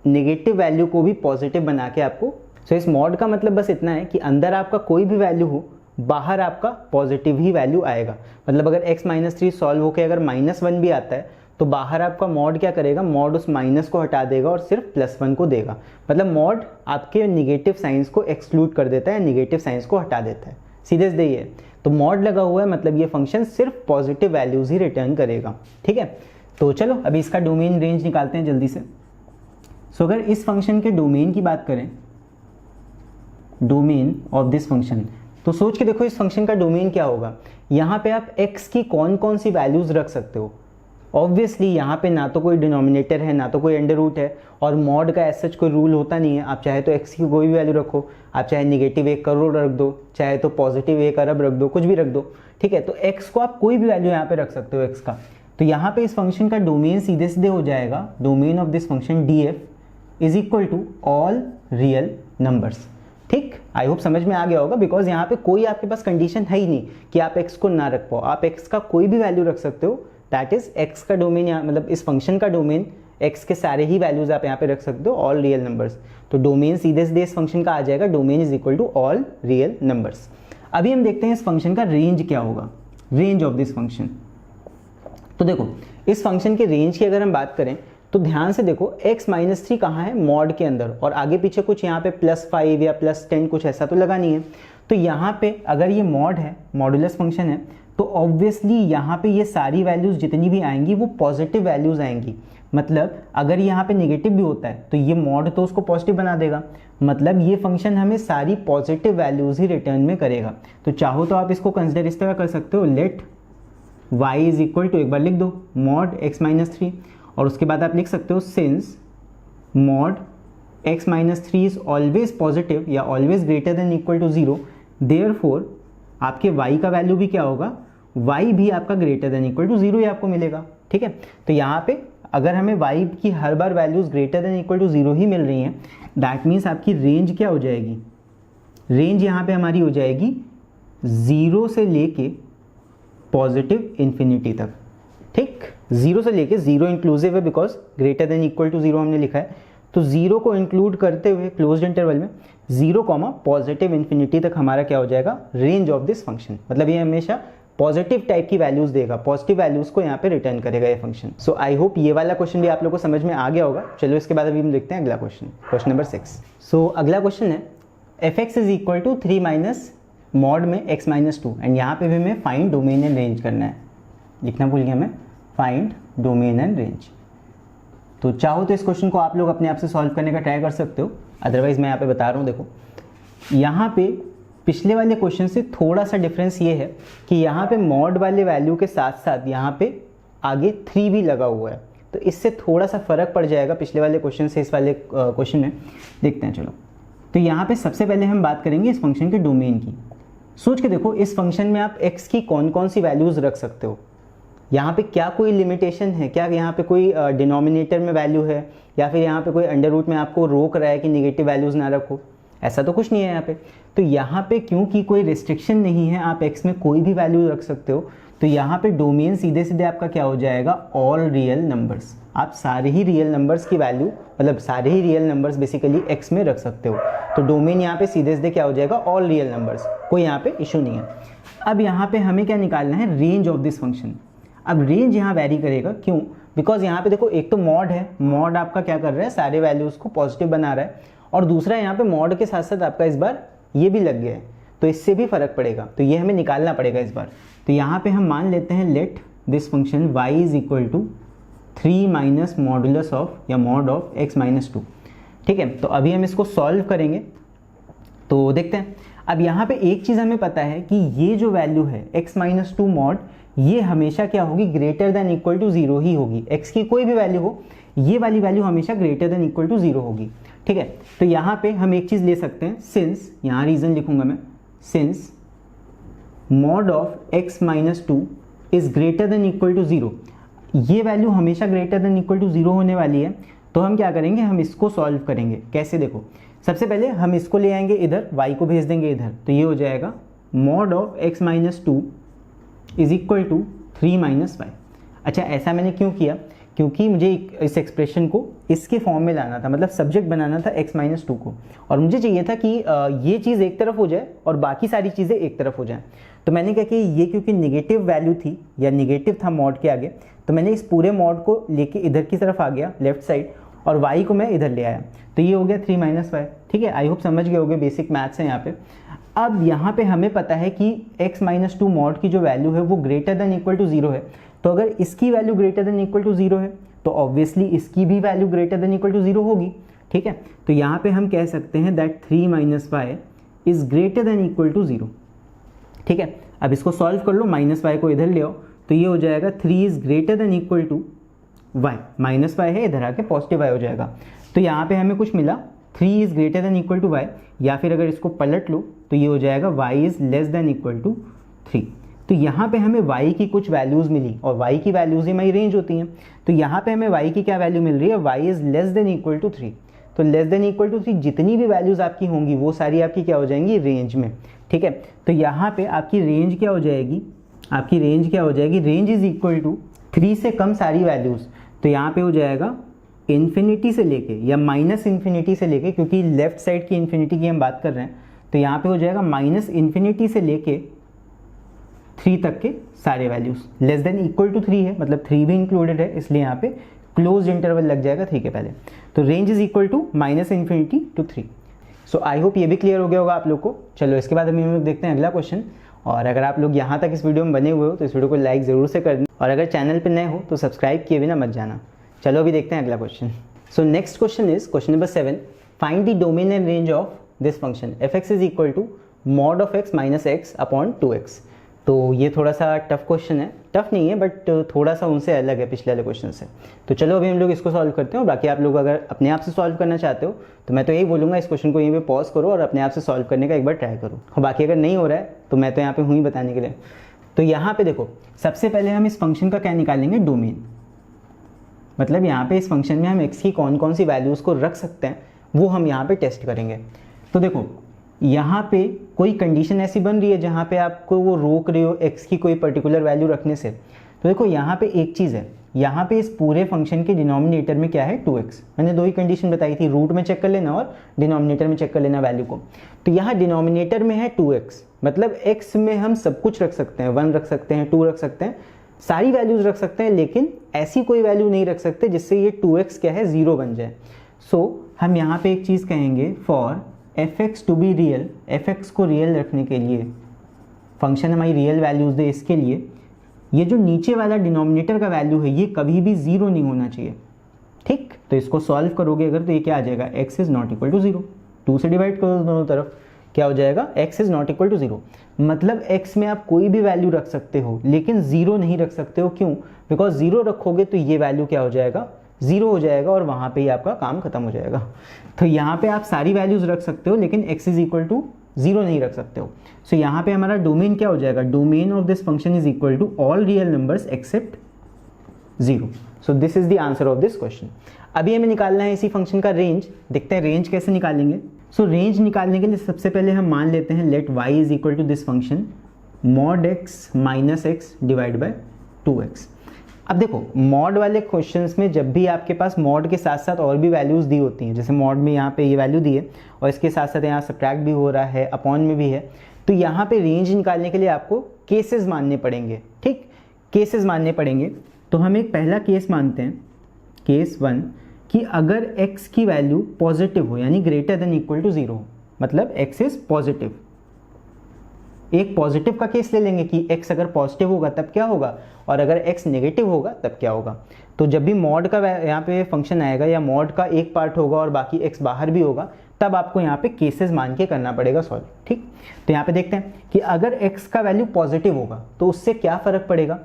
नेगेटिव वैल्यू को भी पॉजिटिव बना के आपको। सो इस मॉड का मतलब बस इतना है कि अंदर आपका कोई भी वैल्यू हो, बाहर आपका पॉजिटिव ही वैल्यू आएगा। मतलब अगर x माइनस 3 सॉल्व होकर अगर -1 भी आता है तो बाहर आपका मॉड क्या करेगा, मॉड उस माइनस को हटा देगा और सिर्फ +1 को देगा। मतलब मॉड आपके निगेटिव साइंस को एक्सक्लूड कर देता है, निगेटिव साइंस को हटा देता है, सीधे सीधे ही है। तो मॉड लगा हुआ है मतलब ये फंक्शन सिर्फ पॉजिटिव वैल्यूज ही रिटर्न करेगा। ठीक है, तो चलो अभी इसका डोमेन रेंज निकालते हैं जल्दी से। सो अगर इस फंक्शन के डोमेन की बात करें, डोमेन ऑफ दिस फंक्शन, तो सोच के देखो इस फंक्शन का डोमेन क्या होगा। यहाँ पे आप x की कौन कौन सी वैल्यूज रख सकते हो, ऑब्वियसली यहाँ पे ना तो कोई डिनोमिनेटर है ना तो कोई अंडर रूट है, और मॉड का ऐसा कोई रूल होता नहीं है। आप चाहे तो x की कोई भी वैल्यू रखो, आप चाहे नेगेटिव 1 करोड़ रख दो, चाहे तो पॉजिटिव 1 अरब रख दो, कुछ भी रख दो, ठीक है। तो x को आप कोई भी वैल्यू यहाँ पे रख सकते हो x का। तो यहाँ पे इस फंक्शन का डोमेन सीधे सीधे हो जाएगा, domain of this function df is equal to all real numbers. ठीक, आई होप समझ में आ गया होगा, बिकॉज यहाँ पे कोई आपके पास कंडीशन है ही नहीं कि आप x को ना रख पाओ, आप x का कोई भी वैल्यू रख सकते हो। दैट इज x का डोमेन, यहाँ मतलब इस फंक्शन का डोमेन x के सारे ही वैल्यूज आप यहाँ पे रख सकते हो, ऑल रियल नंबर्स। तो डोमेन सीधे सीधे इस फंक्शन का आ जाएगा, domain is equal to all real numbers. अभी हम देखते हैं इस फंक्शन का रेंज क्या होगा, रेंज ऑफ दिस फंक्शन। तो देखो इस फंक्शन के रेंज की अगर हम बात करें तो ध्यान से देखो, x-3 कहाँ है, मॉड के अंदर, और आगे पीछे कुछ यहाँ पे +5 या +10 कुछ ऐसा तो लगा नहीं है। तो यहाँ पे अगर ये मॉड है, मॉडुलस फंक्शन है, तो ऑब्वियसली यहाँ पे ये सारी वैल्यूज जितनी भी आएंगी वो पॉजिटिव वैल्यूज आएंगी। मतलब अगर यहाँ पे नेगेटिव भी होता है तो ये मॉड तो उसको पॉजिटिव बना देगा, मतलब ये फंक्शन हमें सारी पॉजिटिव वैल्यूज ही रिटर्न में करेगा। तो चाहो तो आप इसको कंसिडर इस तरह कर सकते हो, let y is equal to, एक बार लिख दो मॉड x-3, और उसके बाद आप लिख सकते हो since mod x-3 is always positive या always greater than equal to 0, therefore आपके y का वैल्यू भी क्या होगा, y भी आपका ग्रेटर देन इक्वल टू 0 ही आपको मिलेगा। ठीक है, तो यहाँ पे अगर हमें y की हर बार values greater than equal to 0 ही मिल रही हैं, दैट मीन्स आपकी रेंज क्या हो जाएगी, रेंज यहाँ पे हमारी हो जाएगी 0 से लेके पॉजिटिव इन्फिनिटी तक। ठीक, 0 से लेके 0 इंक्लूसिव है because greater than equal to 0 हमने लिखा है, तो 0 को इंक्लूड करते हुए क्लोज्ड इंटरवल में 0 पॉजिटिव इन्फिनिटी तक हमारा क्या हो जाएगा, रेंज ऑफ दिस फंक्शन। मतलब ये हमेशा पॉजिटिव टाइप की वैल्यूज देगा, पॉजिटिव वैल्यूज को यहाँ पे रिटर्न करेगा ये फंक्शन। सो आई होप ये वाला क्वेश्चन भी आप लोगों को समझ में आ गया होगा। चलो इसके बाद अभी हम देखते हैं अगला क्वेश्चन, क्वेश्चन नंबर 6। सो अगला क्वेश्चन है f(x) is equal to 3 minus mod में x-2, एंड यहाँ पे भी हमें फाइंड डोमेन एंड रेंज करना है, लिखना भूल गया हमें, फाइंड डोमेन एंड रेंज। तो चाहो तो इस क्वेश्चन को आप लोग अपने आप से सॉल्व करने का ट्राई कर सकते हो, अदरवाइज मैं यहाँ पे बता रहा हूँ। देखो यहाँ पे पिछले वाले क्वेश्चन से थोड़ा सा डिफरेंस ये है कि यहाँ पे मॉड वाले वैल्यू के साथ साथ यहाँ पे आगे 3 भी लगा हुआ है, तो इससे थोड़ा सा फर्क पड़ जाएगा पिछले वाले क्वेश्चन से इस वाले क्वेश्चन में। देखते हैं चलो। तो यहाँ पे सबसे पहले हम बात करेंगे इस फंक्शन के डोमेन की। सोच के देखो इस फंक्शन में आप x की कौन कौन सी वैल्यूज रख सकते हो, यहाँ पे क्या कोई लिमिटेशन है, क्या यहाँ पे कोई डिनोमिनेटर में वैल्यू है, या फिर यहाँ पे कोई अंडर रूट में आपको रोक रहा है कि निगेटिव वैल्यूज ना रखो, ऐसा तो कुछ नहीं है यहाँ पे। तो यहाँ पे क्योंकि कोई रिस्ट्रिक्शन नहीं है, आप x में कोई भी वैल्यू रख सकते हो, तो यहाँ पे डोमेन सीधे सीधे आपका क्या हो जाएगा, ऑल रियल नंबर्स। आप सारे ही रियल नंबर्स की वैल्यू, मतलब सारे ही रियल नंबर्स बेसिकली x में रख सकते हो, तो डोमेन यहाँ पे सीधे सीधे क्या हो जाएगा, ऑल रियल नंबर्स, कोई यहाँ पे इशू नहीं है। अब यहाँ पे हमें क्या निकालना है, रेंज ऑफ दिस फंक्शन। अब रेंज यहाँ वैरी करेगा, क्यों, बिकॉज यहाँ पे देखो एक तो मॉड है, मॉड आपका क्या कर रहा है, सारे वैल्यूज को पॉजिटिव बना रहा है, और दूसरा यहाँ पे मॉड के साथ साथ आपका इस बार ये भी लग गया है, तो इससे भी फर्क पड़ेगा, तो ये हमें निकालना पड़ेगा इस बार। तो यहाँ पे हम मान लेते हैं let this function y is equal to 3 minus modulus of या मॉड ऑफ x-2। ठीक है, तो अभी हम इसको सॉल्व करेंगे, तो देखते हैं। अब यहाँ पे एक चीज़ हमें पता है कि ये जो वैल्यू है x-2 मॉड, ये हमेशा क्या होगी, ग्रेटर देन इक्वल टू 0 ही होगी। x की कोई भी वैल्यू हो, ये वाली वैल्यू हमेशा ग्रेटर देन इक्वल टू 0 होगी। ठीक है, तो यहाँ पे हम एक चीज़ ले सकते हैं, सिंस, यहाँ रीज़न लिखूंगा मैं, since mod of x-2 is greater than equal to 0, ये वैल्यू हमेशा ग्रेटर देन इक्वल टू 0 होने वाली है, तो हम क्या करेंगे, हम इसको सॉल्व करेंगे। कैसे, देखो सबसे पहले हम इसको ले आएंगे इधर, y को भेज देंगे इधर, तो ये हो जाएगा mod of x-2 is equal to 3 minus y। अच्छा, ऐसा मैंने क्यों किया, क्योंकि मुझे इस एक्सप्रेशन को इसके फॉर्म में लाना था, मतलब सब्जेक्ट बनाना था x-2 को, और मुझे चाहिए था कि ये चीज़ एक तरफ हो जाए और बाकी सारी चीज़ें एक तरफ हो जाएं। तो मैंने क्या किया, ये क्योंकि निगेटिव वैल्यू थी या निगेटिव था मॉड के आगे, तो मैंने इस पूरे मॉड को लेके इधर की तरफ आ गया लेफ्ट साइड, और y को मैं इधर ले आया, तो ये हो गया 3 माइनस y। ठीक है, आई होप समझ गए होगे, बेसिक मैथ्स है यहाँ पे। अब यहाँ पे हमें पता है कि x-2 मॉड की जो वैल्यू है वो ग्रेटर देन इक्वल टू 0 है, तो अगर इसकी value greater than equal to 0 है तो ऑब्वियसली इसकी भी value greater than equal to 0 होगी। ठीक है, तो यहाँ पे हम कह सकते हैं that 3 minus y is greater than equal to 0। ठीक है, अब इसको सॉल्व कर लो, माइनस y को इधर ले आओ, तो ये हो जाएगा 3 is greater than equal to y, minus y है, इधर आके पॉजिटिव वाई हो जाएगा। तो यहाँ पे हमें कुछ मिला 3 is greater than equal to y, या फिर अगर इसको पलट लो तो ये हो जाएगा y is less than equal to 3। तो यहाँ पे हमें y की कुछ वैल्यूज़ मिली और y की वैल्यूज़ ही हमारी रेंज होती हैं। तो यहाँ पे हमें y की क्या वैल्यू मिल रही है, y is less than equal to 3। तो लेस देन इक्वल टू 3 जितनी भी वैल्यूज़ आपकी होंगी वो सारी आपकी क्या हो जाएंगी, रेंज में। ठीक है, तो यहाँ पे आपकी रेंज क्या हो जाएगी, आपकी रेंज क्या हो जाएगी, रेंज इज़ इक्वल टू 3 से कम सारी वैल्यूज़। तो यहाँ पे हो जाएगा इन्फिनिटी से लेके या माइनस इन्फिनिटी से लेके, क्योंकि लेफ्ट साइड की इन्फिनिटी की हम बात कर रहे हैं, तो यहाँ पे हो जाएगा माइनस इन्फिनिटी से लेके 3 तक के सारे values. Less than equal to 3 है, मतलब 3 भी इंक्लूडेड है, इसलिए यहाँ पे क्लोज इंटरवल लग जाएगा 3 के पहले। तो range is equal to minus infinity to 3। So I hope ये भी क्लियर हो गया होगा आप लोग को। चलो इसके बाद अभी हम लोग देखते हैं अगला क्वेश्चन। और अगर आप लोग यहाँ तक इस वीडियो में बने हुए हो तो इस वीडियो को लाइक ज़रूर से कर दें, और अगर चैनल पर नए हो तो सब्सक्राइब किए बिना मत जाना। चलो अभी देखते हैं अगला question. So next question is question number 7, find the domain and range of this function f(x) is equal to mod of x minus x upon 2x। तो ये थोड़ा सा टफ क्वेश्चन है, टफ नहीं है बट थोड़ा सा उनसे अलग है पिछले वाले क्वेश्चन से। तो चलो अभी हम लोग इसको सॉल्व करते हैं, और बाकी आप लोग अगर अपने आप से सॉल्व करना चाहते हो तो मैं तो यही बोलूँगा इस क्वेश्चन को यहीं पे पॉज करो और अपने आप से सॉल्व करने का एक बार ट्राई करो। और बाकी अगर नहीं हो रहा है तो मैं तो यहाँ पे हूँ ही बताने के लिए। तो यहाँ पे देखो, सबसे पहले हम इस फंक्शन का क्या निकालेंगे, डोमेन। मतलब यहाँ पे इस फंक्शन में हम x की कौन कौन सी वैल्यूज़ को रख सकते हैं वो हम यहाँ पे टेस्ट करेंगे। तो देखो यहाँ पे कोई कंडीशन ऐसी बन रही है जहाँ पे आपको वो रोक रहे हो x की कोई पर्टिकुलर वैल्यू रखने से। तो देखो यहाँ पे एक चीज़ है, यहाँ पे इस पूरे फंक्शन के डिनोमिनेटर में क्या है, 2x। मैंने 2 ही कंडीशन बताई थी, रूट में चेक कर लेना और डिनोमिनेटर में चेक कर लेना वैल्यू को। तो यहाँ डिनोमिनेटर में है 2x, मतलब x में हम सब कुछ रख सकते हैं, 1 रख सकते हैं, 2 रख सकते हैं, सारी वैल्यूज़ रख सकते हैं, लेकिन ऐसी कोई वैल्यू नहीं रख सकते जिससे ये 2x क्या है, 0 बन जाए। सो हम यहाँ पे एक चीज़ कहेंगे, for f(x) to be real, f(x) को रियल रखने के लिए, फंक्शन हमारी रियल वैल्यूज़ दे, इसके लिए ये जो नीचे वाला डिनोमिनेटर का वैल्यू है ये कभी भी 0 नहीं होना चाहिए। ठीक, तो इसको सॉल्व करोगे अगर तो ये क्या आ जाएगा, x is not equal to 0। 2 से डिवाइड करो दोनों तरफ, क्या हो जाएगा, x is not equal to 0। मतलब x में आप कोई भी वैल्यू रख सकते हो लेकिन 0 नहीं रख सकते हो। क्यों? बिकॉज 0 रखोगे तो ये वैल्यू क्या हो जाएगा, 0 हो जाएगा और वहाँ पे ही आपका काम खत्म हो जाएगा। तो यहाँ पे आप सारी वैल्यूज़ रख सकते हो लेकिन x इज इक्वल टू 0 नहीं रख सकते हो। सो यहाँ पे हमारा डोमेन क्या हो जाएगा, domain of this function is equal to all real numbers except 0। So this is the answer of this question. अभी हमें निकालना है इसी फंक्शन का रेंज। देखते हैं रेंज कैसे निकालेंगे। सो रेंज निकालने के लिए सबसे पहले हम मान लेते हैं let y is equal to this function mod x minus x divide by 2x। अब देखो मॉड वाले क्वेश्चंस में जब भी आपके पास मॉड के साथ साथ और भी वैल्यूज़ दी होती हैं, जैसे मॉड में यहाँ पे ये वैल्यू दी है और इसके साथ साथ यहाँ सब्ट्रैक्ट भी हो रहा है, अपॉन में भी है, तो यहाँ पे रेंज निकालने के लिए आपको केसेस मानने पड़ेंगे। ठीक, केसेस मानने पड़ेंगे। तो हम एक पहला केस मानते हैं, केस 1, कि अगर x की वैल्यू पॉजिटिव हो यानी ग्रेटर देन इक्वल टू 0 हो, मतलब x इज पॉजिटिव। एक पॉजिटिव का केस ले लेंगे कि x अगर पॉजिटिव होगा तब क्या होगा, और अगर x नेगेटिव होगा तब क्या होगा। तो जब भी मॉड का यहाँ पे फंक्शन आएगा या मॉड का एक पार्ट होगा और बाकी x बाहर भी होगा, तब आपको यहाँ पे केसेस मान के करना पड़ेगा सॉल्व। ठीक, तो यहाँ पे देखते हैं कि अगर x का वैल्यू पॉजिटिव होगा तो उससे क्या फ़र्क पड़ेगा।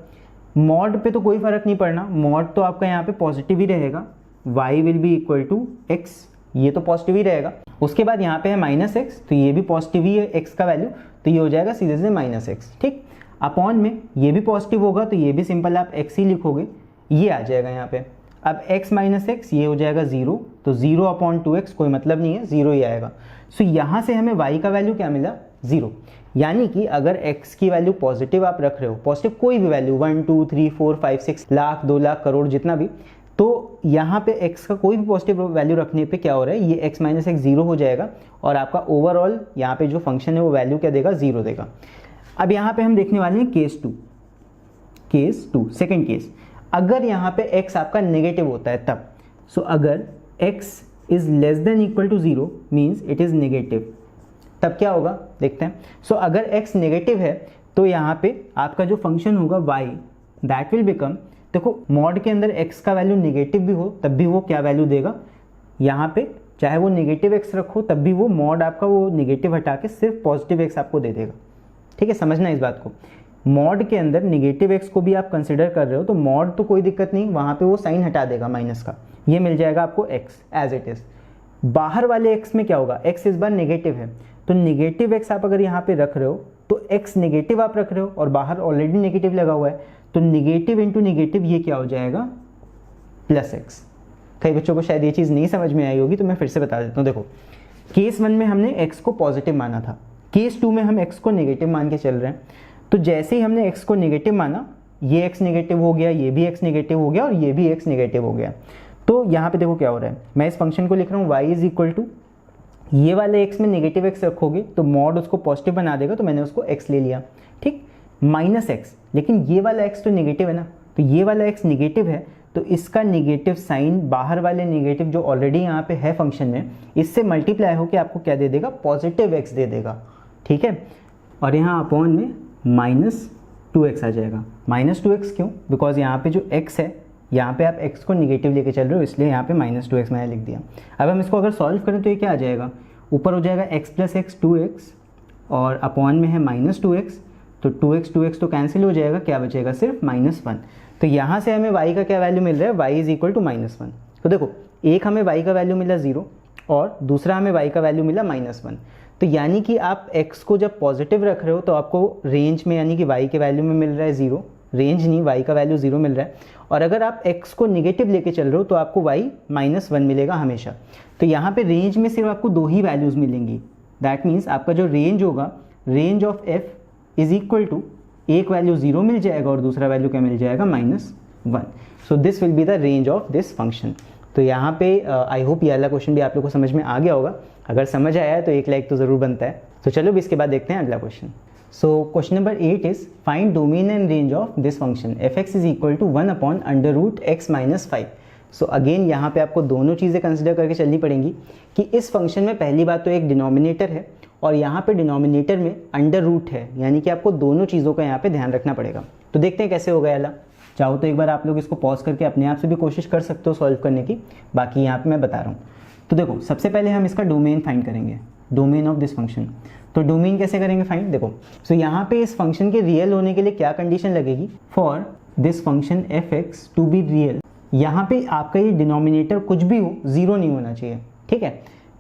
मॉड पे तो कोई फ़र्क नहीं पड़ना, मॉड तो आपका यहाँ पे पॉजिटिव ही रहेगा, y will be equal to x, ये तो पॉजिटिव ही रहेगा। उसके बाद यहाँ पे है माइनस एक्स, तो ये भी पॉजिटिव ही है x का वैल्यू, तो ये हो जाएगा सीधे से माइनस एक्स। ठीक, अपॉन में ये भी पॉजिटिव होगा तो ये भी सिंपल आप x ही लिखोगे, ये आ जाएगा यहाँ पे। अब x माइनस एक्स ये हो जाएगा 0, तो 0 अपॉन 2x कोई मतलब नहीं है, 0 ही आएगा। सो यहाँ से हमें y का वैल्यू क्या मिला, 0। यानी कि अगर x की वैल्यू पॉजिटिव आप रख रहे हो, पॉजिटिव कोई भी वैल्यू 1 2 3 4 5 6 लाख 2 लाख करोड़ जितना भी, तो यहाँ पे x का कोई भी पॉजिटिव वैल्यू रखने पे क्या हो रहा है, ये x माइनस एक्स 0 हो जाएगा और आपका ओवरऑल यहाँ पे जो फंक्शन है वो वैल्यू क्या देगा, 0 देगा। अब यहाँ पे हम देखने वाले हैं केस 2। केस 2 सेकेंड केस, अगर यहाँ पे x आपका नेगेटिव होता है तब। सो अगर x is less than equal to 0 means it is negative, तब क्या होगा देखते हैं। सो अगर x नेगेटिव है तो यहाँ पे आपका जो फंक्शन होगा y दैट विल बिकम, देखो मॉड के अंदर x का वैल्यू नेगेटिव भी हो तब भी वो क्या वैल्यू देगा, यहाँ पे चाहे वो नेगेटिव x रखो तब भी वो मॉड आपका वो नेगेटिव हटा के सिर्फ पॉजिटिव x आपको दे देगा। ठीक है, समझना इस बात को। मॉड के अंदर नेगेटिव एक्स को भी आप कंसिडर कर रहे हो तो मॉड तो कोई दिक्कत नहीं, वहाँ पे वो साइन हटा देगा माइनस का, ये मिल जाएगा आपको एक्स एज इट इज़। बाहर वाले एक्स में क्या होगा, एक्स इस बार नेगेटिव है तो नेगेटिव एक्स आप अगर यहाँ पे रख रहे हो तो एक्स नेगेटिव आप रख रहे हो और बाहर ऑलरेडी नेगेटिव लगा हुआ है, तो नेगेटिव इंटू नेगेटिव ये क्या हो जाएगा, प्लस एक्स। कई बच्चों को शायद ये चीज़ नहीं समझ में आई होगी तो मैं फिर से बता देता हूँ। देखो केस 1 में हमने x को पॉजिटिव माना था, केस 2 में हम x को नेगेटिव मान के चल रहे हैं। तो जैसे ही हमने x को नेगेटिव माना, ये x नेगेटिव हो गया, ये भी x नेगेटिव हो गया और ये भी x नेगेटिव हो गया। तो यहाँ पे देखो क्या हो रहा है, मैं इस फंक्शन को लिख रहा हूँ y इज इक्वल टू, ये वाले x में नेगेटिव x रखोगे तो मॉड उसको पॉजिटिव बना देगा, तो मैंने उसको x ले लिया, ठीक, माइनस x, लेकिन ये वाला x तो नेगेटिव है ना, तो ये वाला x नेगेटिव है तो इसका नेगेटिव साइन बाहर वाले नेगेटिव जो ऑलरेडी यहाँ पे है फंक्शन में, इससे मल्टीप्लाई होकर आपको क्या दे देगा, पॉजिटिव x दे देगा, ठीक है। और यहाँ अपॉन में माइनस 2x आ जाएगा। माइनस 2x क्यों, बिकॉज यहाँ पे जो x है, यहाँ पे आप x को नेगेटिव लेके चल रहे हो इसलिए यहाँ पे माइनस 2x मैंने लिख दिया। अब हम इसको अगर सॉल्व करें तो ये क्या आ जाएगा, ऊपर हो जाएगा x प्लस एक्स 2x और अपॉन में है माइनस 2x, तो 2x तो कैंसिल हो जाएगा, क्या बचेगा सिर्फ -1। तो यहाँ से हमें y का क्या वैल्यू मिल रहा है, y इज इक्वल टू -1। तो देखो एक हमें y का वैल्यू मिला 0 और दूसरा हमें y का वैल्यू मिला -1। तो यानी कि आप x को जब पॉजिटिव रख रहे हो तो आपको रेंज में यानी कि y के वैल्यू में मिल रहा है 0, रेंज नहीं y का वैल्यू 0 मिल रहा है। और अगर आप x को निगेटिव लेके चल रहे हो तो आपको y -1 मिलेगा हमेशा। तो यहाँ पे रेंज में सिर्फ आपको 2 ही वैल्यूज़ मिलेंगी, दैट मीन्स आपका जो रेंज होगा, range of f is equal to, एक वैल्यू 0 मिल जाएगा और दूसरा वैल्यू क्या मिल जाएगा, -1। So this will be the range of this function. तो यहाँ पे आई होप ये वाला क्वेश्चन भी आप लोग को समझ में आ गया होगा, अगर समझ आया है तो एक लाइक तो ज़रूर बनता है। तो चलो इसके बाद देखते हैं अगला question. So question number 8 is find domain and range of this function f(x) is equal to 1 upon under root x minus 5। So again यहाँ पे आपको दोनों चीज़ें कंसिडर करके चलनी पड़ेंगी कि इस फंक्शन में पहली बात तो एक डिनोमिनेटर है और यहाँ पे डिनोमिनेटर में अंडर रूट है, यानी कि आपको दोनों चीज़ों का यहाँ पे ध्यान रखना पड़ेगा। तो देखते हैं कैसे होगा याला। चाहो तो एक बार आप लोग इसको पॉज करके अपने आप से भी कोशिश कर सकते हो सॉल्व करने की, बाकी यहाँ पे मैं बता रहा हूँ। तो देखो सबसे पहले हम इसका डोमेन फाइंड करेंगे, डोमेन ऑफ दिस फंक्शन। तो डोमेन कैसे करेंगे फाइंड, देखो सो यहाँ पे इस फंक्शन के रियल होने के लिए क्या कंडीशन लगेगी, for this function f(x) to be real, यहाँ पे आपका ये डिनोमिनेटर कुछ भी हो 0 नहीं होना चाहिए, ठीक है।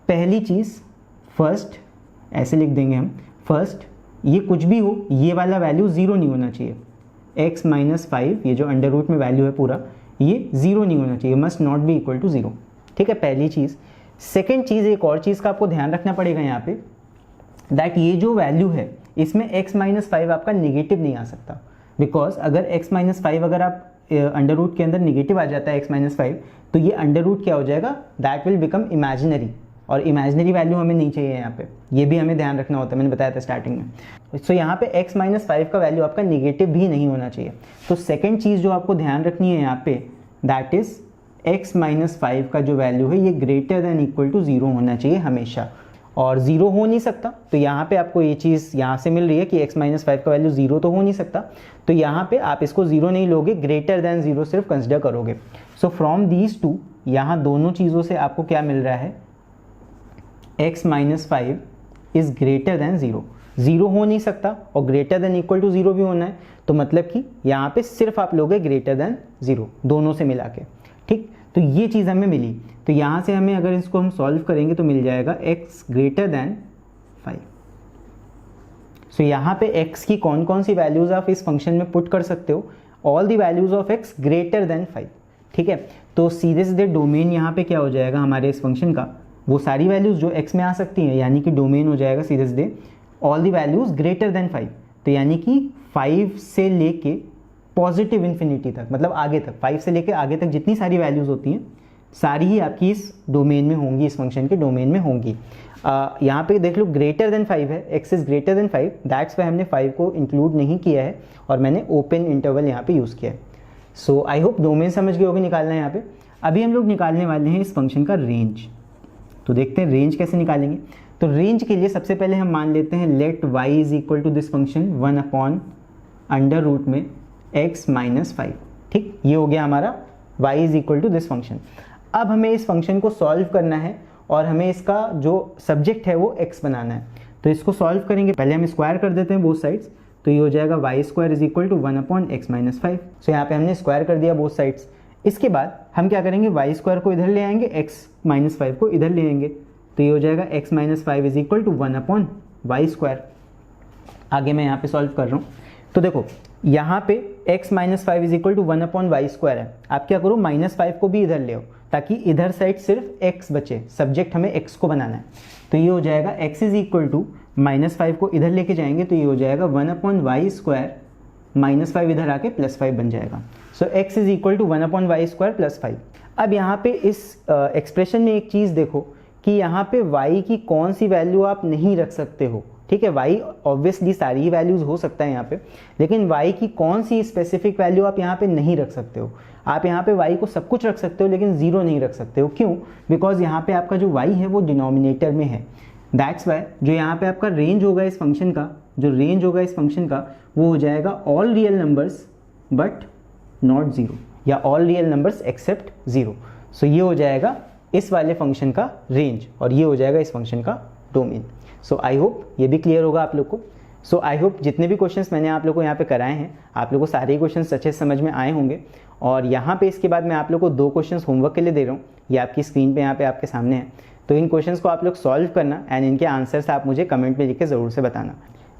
पहली चीज़ फर्स्ट ऐसे लिख देंगे हम, फर्स्ट ये कुछ भी हो ये वाला वैल्यू 0 नहीं होना चाहिए, x माइनस 5 ये जो अंडर रूट में वैल्यू है पूरा ये 0 नहीं होना चाहिए, must not be equal to 0, ठीक है, पहली चीज़। सेकेंड चीज़, एक और चीज़ का आपको ध्यान रखना पड़ेगा यहाँ पे, दैट ये जो वैल्यू है इसमें x माइनस 5 आपका निगेटिव नहीं आ सकता, बिकॉज अगर x माइनस 5 अगर आप अंडर रूट के अंदर निगेटिव आ जाता है x माइनस 5 तो ये अंडर रूट क्या हो जाएगा, दैट विल बिकम इमेजिनरी, और इमेजिनरी वैल्यू हमें नहीं चाहिए यहाँ पे, ये भी हमें ध्यान रखना होता है, मैंने बताया था स्टार्टिंग में। सो यहाँ पे x माइनस 5 का वैल्यू आपका निगेटिव भी नहीं होना चाहिए। तो सेकेंड चीज़ जो आपको ध्यान रखनी है यहाँ पे, दैट इज x माइनस 5 का जो वैल्यू है ये ग्रेटर देन इक्वल टू 0 होना चाहिए हमेशा, और 0 हो नहीं सकता। तो यहाँ पे आपको ये चीज़ यहाँ से मिल रही है कि x माइनस 5 का वैल्यू 0 तो हो नहीं सकता, तो यहाँ पे आप इसको 0 नहीं लोगे, ग्रेटर देन 0 सिर्फ कंसिडर करोगे। सो फ्रॉम दीज टू, यहाँ दोनों चीज़ों से आपको क्या मिल रहा है, x minus 5 is greater then 0, 0 हो नहीं सकता और ग्रेटर देन इक्वल टू 0 भी होना है, तो मतलब कि यहाँ पे सिर्फ आप लोगे ग्रेटर देन 0 दोनों से मिला के, ठीक। तो ये चीज़ हमें मिली, तो यहाँ से हमें अगर इसको हम सॉल्व करेंगे तो मिल जाएगा x ग्रेटर देन 5। सो यहाँ पे x की कौन कौन सी वैल्यूज़ आप इस फंक्शन में पुट कर सकते हो, all the values of x greater than 5, ठीक है। तो सीधे सीधे डोमेन यहाँ पे क्या हो जाएगा हमारे इस फंक्शन का, वो सारी वैल्यूज़ जो x में आ सकती हैं, यानी कि डोमेन हो जाएगा सीधे सीधे all the values greater than 5। तो यानी कि 5 से लेके पॉजिटिव इन्फिनिटी तक, मतलब आगे तक 5 से लेके आगे तक जितनी सारी वैल्यूज़ होती हैं सारी ही आपकी इस डोमेन में होंगी, इस फंक्शन के डोमेन में होंगी। यहाँ पे देख लो ग्रेटर देन 5 है, x is greater then 5, that's why हमने 5 को इंक्लूड नहीं किया है और मैंने ओपन इंटरवल यहाँ पे यूज़ किया है। सो आई होप डोमेन समझ गए होगे निकालना है यहाँ पे। अभी हम लोग निकालने वाले हैं इस फंक्शन का रेंज। तो देखते हैं रेंज कैसे निकालेंगे। तो रेंज के लिए सबसे पहले हम मान लेते हैं let y is equal to this function 1 upon under root में x माइनस 5, ठीक, ये हो गया हमारा y is equal to this function. अब हमें इस फंक्शन को सॉल्व करना है और हमें इसका जो सब्जेक्ट है वो x बनाना है। तो इसको सॉल्व करेंगे, पहले हम स्क्वायर कर देते हैं बोथ साइड्स, तो तो ये हो जाएगा y square is equal to 1/x minus 5। So यहाँ पे हमने स्क्वायर कर दिया बोथ साइड्स। इसके बाद हम क्या करेंगे, वाई स्क्वायर को इधर ले आएंगे, x माइनस 5 को इधर ले आएंगे, तो ये हो जाएगा x minus 5 is equal to 1/y square. आगे मैं यहाँ पे सॉल्व कर रहा हूँ, तो देखो यहाँ पे x minus 5 is equal to 1/y square है। आप क्या करो, -5 को भी इधर ले आओ ताकि इधर साइड सिर्फ x बचे, सब्जेक्ट हमें x को बनाना है। तो ये हो जाएगा x इज इक्वल टू -5 को इधर लेके जाएंगे, तो ये हो जाएगा 1/y स्क्वायर, -5 इधर आके +5 बन जाएगा। So x is equal to 1/y square +5। अब यहाँ पे इस एक्सप्रेशन में एक चीज़ देखो कि यहाँ पे y की कौन सी वैल्यू आप नहीं रख सकते हो। ठीक है, y ऑब्वियसली सारी ही वैल्यूज़ हो सकता है यहाँ पे, लेकिन y की कौन सी स्पेसिफिक वैल्यू आप यहाँ पे नहीं रख सकते हो। आप यहाँ पे y को सब कुछ रख सकते हो लेकिन 0 नहीं रख सकते हो। क्यों? बिकॉज यहाँ पे आपका जो y है वो डिनोमिनेटर में है। दैट्स वाई जो यहाँ पे आपका रेंज होगा इस फंक्शन का, जो रेंज होगा इस फंक्शन का वो हो जाएगा all real numbers but not 0, या ऑल रियल नंबर्स एक्सेप्ट 0। सो ये हो जाएगा इस वाले फंक्शन का रेंज और ये हो जाएगा इस फंक्शन का डोमेन। सो आई होप ये भी क्लियर होगा आप लोग को। सो आई होप जितने भी क्वेश्चंस मैंने आप लोग को यहाँ पे कराए हैं, आप लोग को सारे ही क्वेश्चंस अच्छे से समझ में आए होंगे। और यहाँ पे इसके बाद मैं आप लोग को 2 क्वेश्चंस होमवर्क के लिए दे रहा हूँ, ये आपकी स्क्रीन पे यहाँ पे आपके सामने है। तो इन क्वेश्चंस को आप लोग सॉल्व करना एंड इनके आंसर्स आप मुझे कमेंट में लिख के ज़रूर से बताना।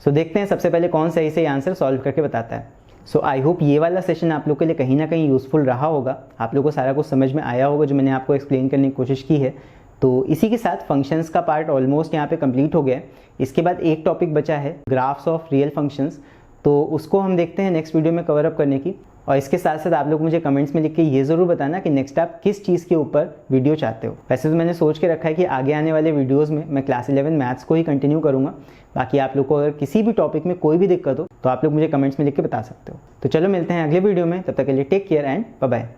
सो देखते हैं सबसे पहले कौन सही से आंसर सॉल्व करके बताता है। सो आई होप ये वाला सेशन आप लोग के लिए कहीं ना कहीं यूज़फुल रहा होगा, आप लोग को सारा कुछ समझ में आया होगा जो मैंने आपको एक्सप्लेन करने की कोशिश की है। तो इसी के साथ फंक्शंस का पार्ट ऑलमोस्ट यहाँ पे कंप्लीट हो गया है। इसके बाद एक टॉपिक बचा है, ग्राफ्स ऑफ रियल फंक्शंस, तो उसको हम देखते हैं नेक्स्ट वीडियो में कवर अप करने की। और इसके साथ साथ आप लोग मुझे कमेंट्स में लिख के ये ज़रूर बताना कि नेक्स्ट आप किस चीज़ के ऊपर वीडियो चाहते हो। वैसे तो मैंने सोच के रखा है कि आगे आने वाले वीडियोज़ में मैं क्लास 11 मैथ्स को ही कंटिन्यू करूँगा। बाकी आप लोग को अगर किसी भी टॉपिक में कोई भी दिक्कत हो तो आप लोग मुझे कमेंट्स में लिख के बता सकते हो। तो चलो मिलते हैं अगले वीडियो में, तब तक के लिए take care and bye bye.